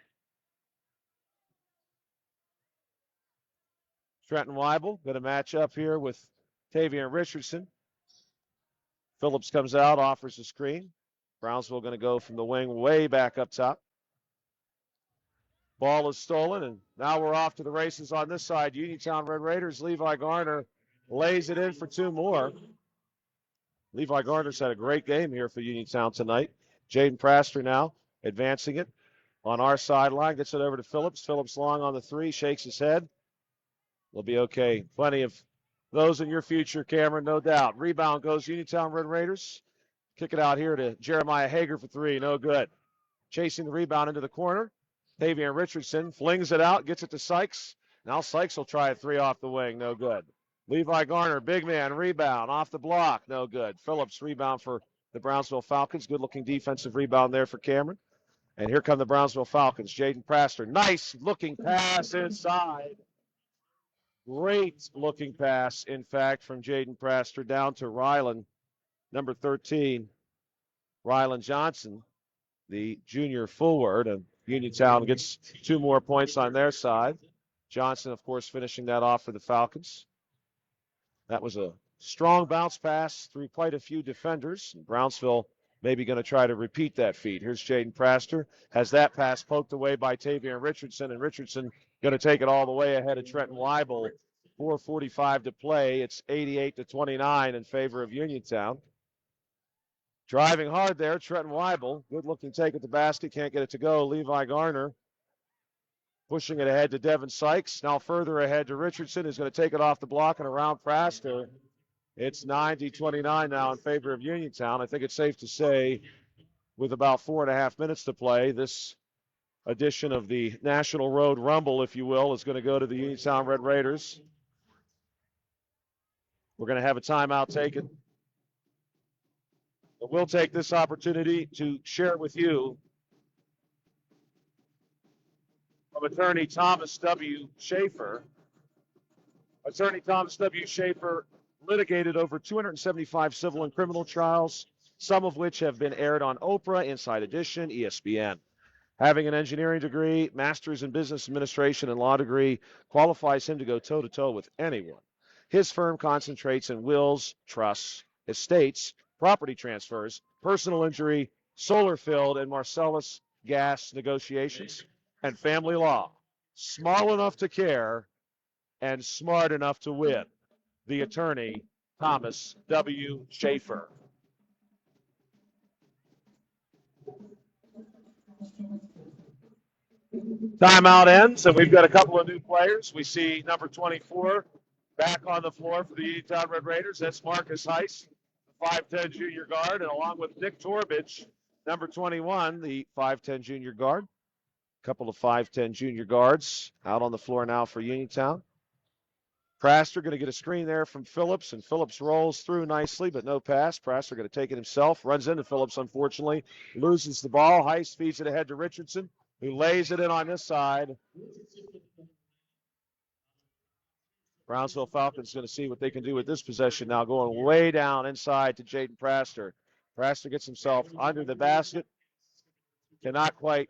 Trenton Weibel going to match up here with Tavian Richardson. Phillips comes out, offers a screen. Brownsville going to go from the wing way back up top. Ball is stolen, and now we're off to the races on this side. Uniontown Red Raiders, Levi Garner lays it in for 2 more. Levi Garner's had a great game here for Uniontown tonight. Jaden Praster now advancing it on our sideline. Gets it over to Phillips. Phillips long on the 3, shakes his head. We'll be okay. Plenty of those in your future, Cameron, no doubt. Rebound goes Uniontown Red Raiders. Kick it out here to Jeremiah Hager for 3. No good. Chasing the rebound into the corner. Tavian Richardson flings it out, gets it to Sykes. Now Sykes will try a 3 off the wing. No good. Levi Garner, big man, rebound off the block. No good. Phillips rebound for the Brownsville Falcons. Good-looking defensive rebound there for Cameron. And here come the Brownsville Falcons. Jaden Praster. Nice looking pass inside. Great looking pass, in fact, from Jaden Praster down to Rylan, number 13, Rylan Johnson, the junior forward. And Uniontown gets 2 more points on their side. Johnson, of course, finishing that off for the Falcons. That was a strong bounce pass through quite a few defenders. Brownsville maybe going to try to repeat that feat. Here's Jaden Praster. Has that pass poked away by Tavian Richardson, and Richardson going to take it all the way ahead of Trenton Weibel. 4:45 to play. It's 88-29 in favor of Uniontown. Driving hard there, Trenton Weibel. Good-looking take at the basket. Can't get it to go. Levi Garner pushing it ahead to Devin Sykes. Now further ahead to Richardson, who's going to take it off the block and around Praster. It's 90-29 now in favor of Uniontown. I think it's safe to say, with about 4.5 minutes to play, this edition of the National Road Rumble, if you will, is going to go to the Uniontown Red Raiders. We're going to have a timeout taken. But we'll take this opportunity to share with you from attorney Thomas W. Schaffer. Attorney Thomas W. Schaffer litigated over 275 civil and criminal trials, some of which have been aired on Oprah, Inside Edition, ESPN. Having an engineering degree, master's in business administration, and law degree qualifies him to go toe-to-toe with anyone. His firm concentrates in wills, trusts, estates, property transfers, personal injury, solar field, and Marcellus gas negotiations, and family law. Small enough to care and smart enough to win. The attorney, Thomas W. Schaffer. Timeout ends, and we've got a couple of new players. We see number 24 back on the floor for the Uniontown Red Raiders. That's Marcus Heiss, the 5'10 junior guard, and along with Nick Torbidge, number 21, the 5'10 junior guard. A couple of 5'10 junior guards out on the floor now for Uniontown. Praster going to get a screen there from Phillips, and Phillips rolls through nicely, but no pass. Praster going to take it himself, runs into Phillips, unfortunately, loses the ball. Heiss feeds it ahead to Richardson, who lays it in on this side. Brownsville Falcons going to see what they can do with this possession now, going way down inside to Jaden Praster. Praster gets himself under the basket. Cannot quite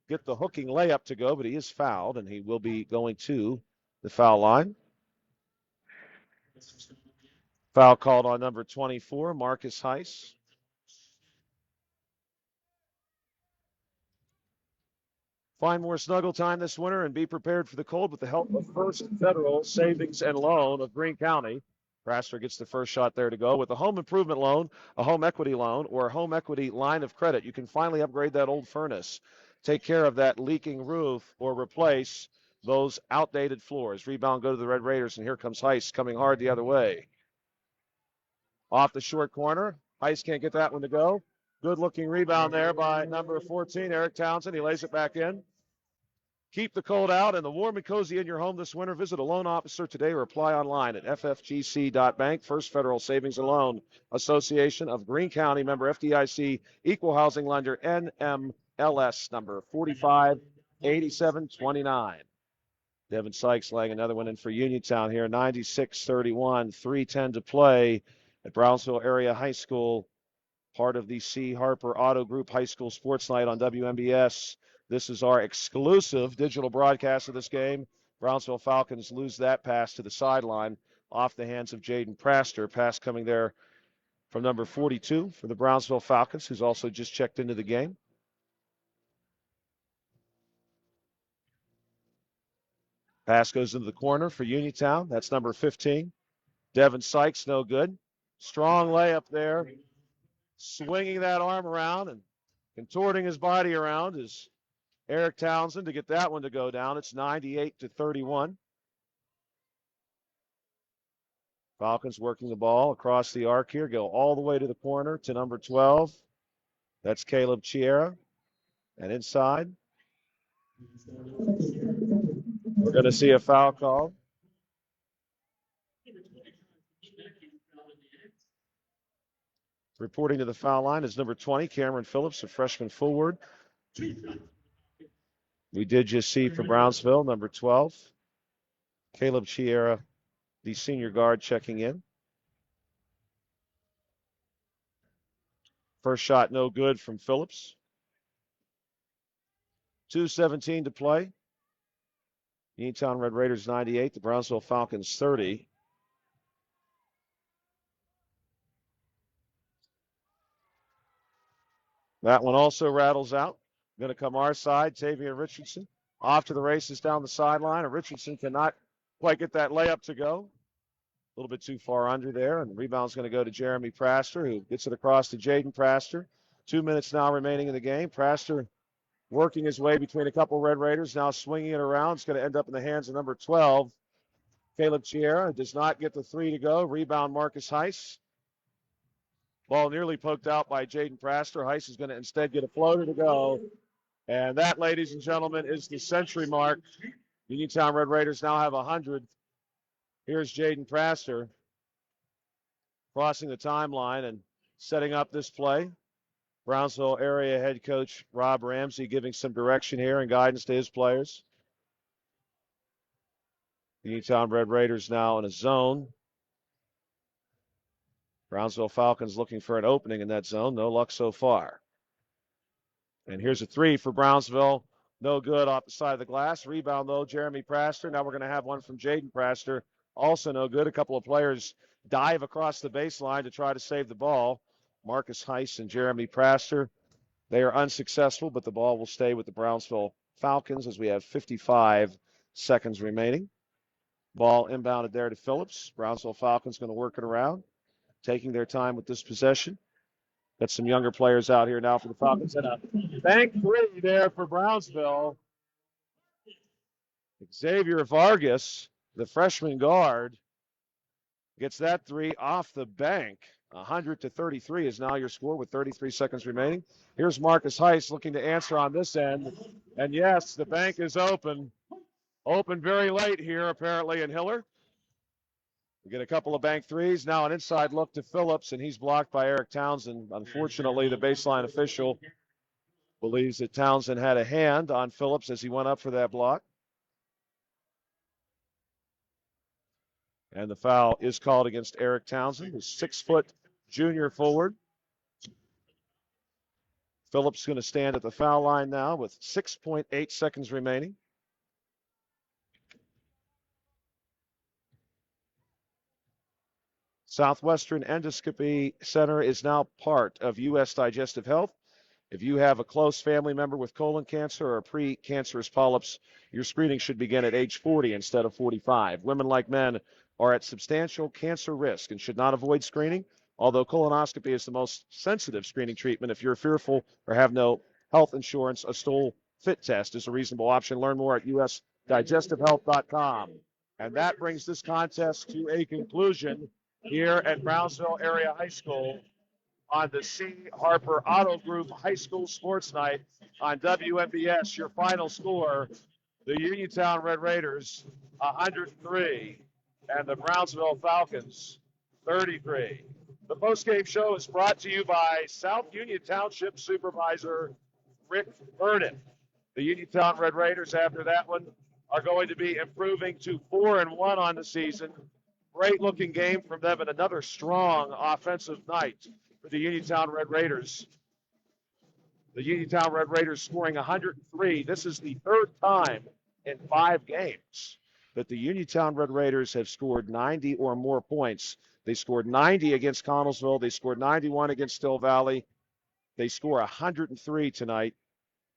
get the hooking layup to go, but he is fouled, and he will be going to the foul line. Foul called on number 24, Marcus Heiss. Find more snuggle time this winter and be prepared for the cold with the help of First Federal Savings and Loan of Greene County. Brasser gets the first shot there to go. With a home improvement loan, a home equity loan, or a home equity line of credit, you can finally upgrade that old furnace, take care of that leaking roof, or replace those outdated floors. Rebound go to the Red Raiders, and here comes Heiss coming hard the other way. Off the short corner. Heiss can't get that one to go. Good looking rebound there by number 14, Eric Townsend. He lays it back in. Keep the cold out and the warm and cozy in your home this winter. Visit a loan officer today or apply online at ffgc.bank. First Federal Savings and Loan Association of Greene County, member FDIC, equal housing lender, NMLS number 458729. Devin Sykes laying another one in for Uniontown here, 96-31, 3:10 to play at Brownsville Area High School, part of the C. Harper Auto Group High School Sports Night on WMBS. This is our exclusive digital broadcast of this game. Brownsville Falcons lose that pass to the sideline off the hands of Jaden Praster. Pass coming there from number 42 for the Brownsville Falcons, who's also just checked into the game. Pass goes into the corner for Uniontown. That's number 15. Devin Sykes, no good. Strong layup there. Swinging that arm around and contorting his body around is Eric Townsend to get that one to go down. It's 98-31. Falcons working the ball across the arc here. Go all the way to the corner to number 12. That's Caleb Chiera. And inside, we're going to see a foul call. Reporting to the foul line is number 20, Cameron Phillips, a freshman forward. We did just see for Brownsville, number 12, Caleb Chiera, the senior guard, checking in. First shot no good from Phillips. 2:17 to play. Uniontown Red Raiders 98, the Brownsville Falcons 30. That one also rattles out. Going to come our side. Tavian Richardson off to the races down the sideline. And Richardson cannot quite get that layup to go. A little bit too far under there. And the rebound's going to go to Jeremy Praster, who gets it across to Jaden Praster. 2 minutes now remaining in the game. Praster working his way between a couple Red Raiders, now swinging it around. It's going to end up in the hands of number 12, Caleb Chiera. Does not get the three to go. Rebound, Marcus Heiss. Ball nearly poked out by Jaden Praster. Heiss is going to instead get a floater to go. And that, ladies and gentlemen, is the century mark. Uniontown Red Raiders now have 100. Here's Jaden Praster crossing the timeline and setting up this play. Brownsville area head coach Rob Ramsey giving some direction here and guidance to his players. The Uniontown Red Raiders now in a zone. Brownsville Falcons looking for an opening in that zone. No luck so far. And here's a three for Brownsville. No good off the side of the glass. Rebound, though, Jeremy Praster. Now we're going to have one from Jaden Praster. Also no good. A couple of players dive across the baseline to try to save the ball. Marcus Heiss and Jeremy Praster. They are unsuccessful, but the ball will stay with the Brownsville Falcons as we have 55 seconds remaining. Ball inbounded there to Phillips. Brownsville Falcons going to work it around, taking their time with this possession. Got some younger players out here now for the Falcons. And a bank three there for Brownsville. Xavier Vargas, the freshman guard, gets that three off the bank. 100-33 is now your score with 33 seconds remaining. Here's Marcus Heiss looking to answer on this end. And yes, the bank is open. Open very late here, apparently, in Hiller. We get a couple of bank threes. Now an inside look to Phillips, and he's blocked by Eric Townsend. Unfortunately, the baseline official believes that Townsend had a hand on Phillips as he went up for that block. And the foul is called against Eric Townsend, the 6-foot junior forward. Phillips going to stand at the foul line now with 6.8 seconds remaining. Southwestern Endoscopy Center is now part of U.S. Digestive Health. If you have a close family member with colon cancer or precancerous polyps, your screening should begin at age 40 instead of 45. Women, like men, are at substantial cancer risk and should not avoid screening, although colonoscopy is the most sensitive screening treatment. If you're fearful or have no health insurance, a stool fit test is a reasonable option. Learn more at usdigestivehealth.com. And that brings this contest to a conclusion here at Brownsville Area High School on the C. Harper Auto Group High School Sports Night on WMBS. Your final score, the Uniontown Red Raiders 103 and the Brownsville Falcons 33. The postgame show is brought to you by South Union Township Supervisor Rick Vernon. The Uniontown Red Raiders, after that one, are going to be improving to 4-1 on the season. Great looking game from them and another strong offensive night for the Uniontown Red Raiders. The Uniontown Red Raiders scoring 103. This is the third time in 5 games that the Uniontown Red Raiders have scored 90 or more points. They scored 90 against Connellsville. They scored 91 against Still Valley. They score 103 tonight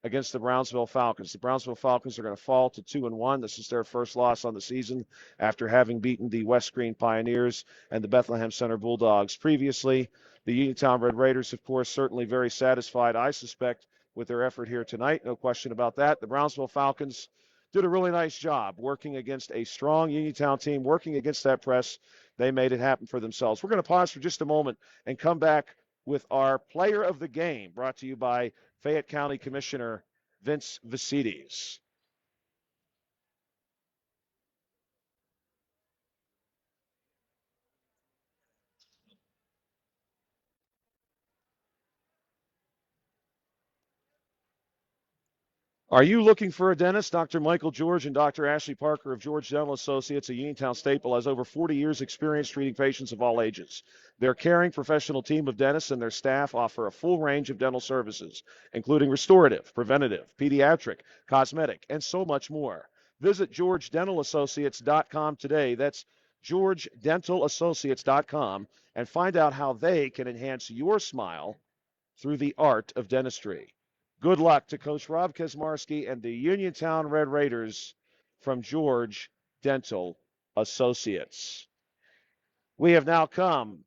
against the Brownsville Falcons. The Brownsville Falcons are going to fall to 2-1. This is their first loss on the season after having beaten the West Green Pioneers and the Bethlehem Center Bulldogs previously. The Uniontown Red Raiders, of course, certainly very satisfied, I suspect, with their effort here tonight. No question about that. The Brownsville Falcons did a really nice job working against a strong Uniontown team, working against that press. They made it happen for themselves. We're going to pause for just a moment and come back with our player of the game, brought to you by Fayette County Commissioner Vince VICITES. Are you looking for a dentist? Dr. Michael George and Dr. Ashley Parker of George Dental Associates, a Uniontown staple, has over 40 years experience treating patients of all ages. Their caring professional team of dentists and their staff offer a full range of dental services, including restorative, preventative, pediatric, cosmetic, and so much more. Visit GeorgeDentalAssociates.com today. That's GeorgeDentalAssociates.com, and find out how they can enhance your smile through the art of dentistry. Good luck to Coach Rob Kaczmarski and the Uniontown Red Raiders from George Dental Associates. We have now come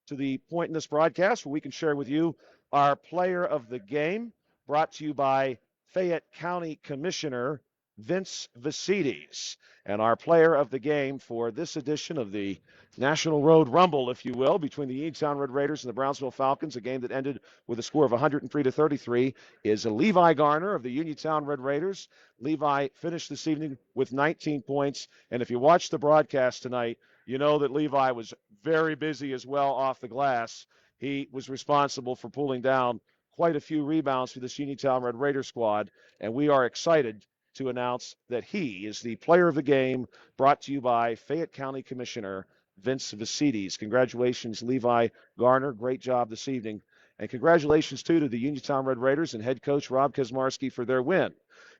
to the point in this broadcast where we can share with you our player of the game, brought to you by Fayette County Commissioner Vince VICITES. And our player of the game for this edition of the National Road Rumble, if you will, between the Uniontown Red Raiders and the Brownsville Falcons, a game that ended with a score of 103-33, is Levi Garner of the Uniontown Red Raiders. Levi finished this evening with 19 points, and if you watch the broadcast tonight, you know that Levi was very busy as well off the glass. He was responsible for pulling down quite a few rebounds for this Uniontown Red Raider squad, and we are excited to announce that he is the player of the game, brought to you by Fayette County Commissioner Vince VICITES. Congratulations, Levi Garner. Great job this evening. And congratulations, too, to the Uniontown Red Raiders and head coach Rob Kaczmarski for their win.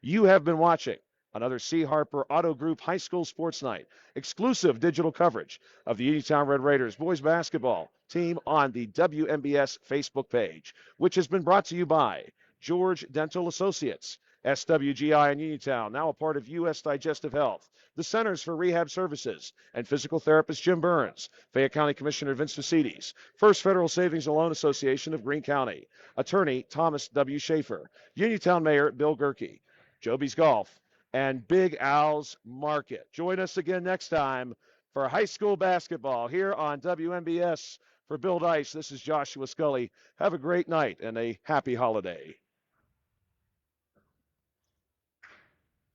You have been watching another C. Harper Auto Group High School Sports Night, exclusive digital coverage of the Uniontown Red Raiders boys basketball team on the WMBS Facebook page, which has been brought to you by George Dental Associates, SWGI in Uniontown, now a part of U.S. Digestive Health, the Centers for Rehab Services, and physical therapist Jim Burns, Fayette County Commissioner Vince VICITES, First Federal Savings and Loan Association of Greene County, Attorney Thomas W. Schaeffer, Uniontown Mayor Bill GERKE, JOBY'S Golf, and Big Al's Market. Join us again next time for high school basketball here on WMBS. For Bill Dice, this is Joshua Scully. Have a great night and a happy holiday.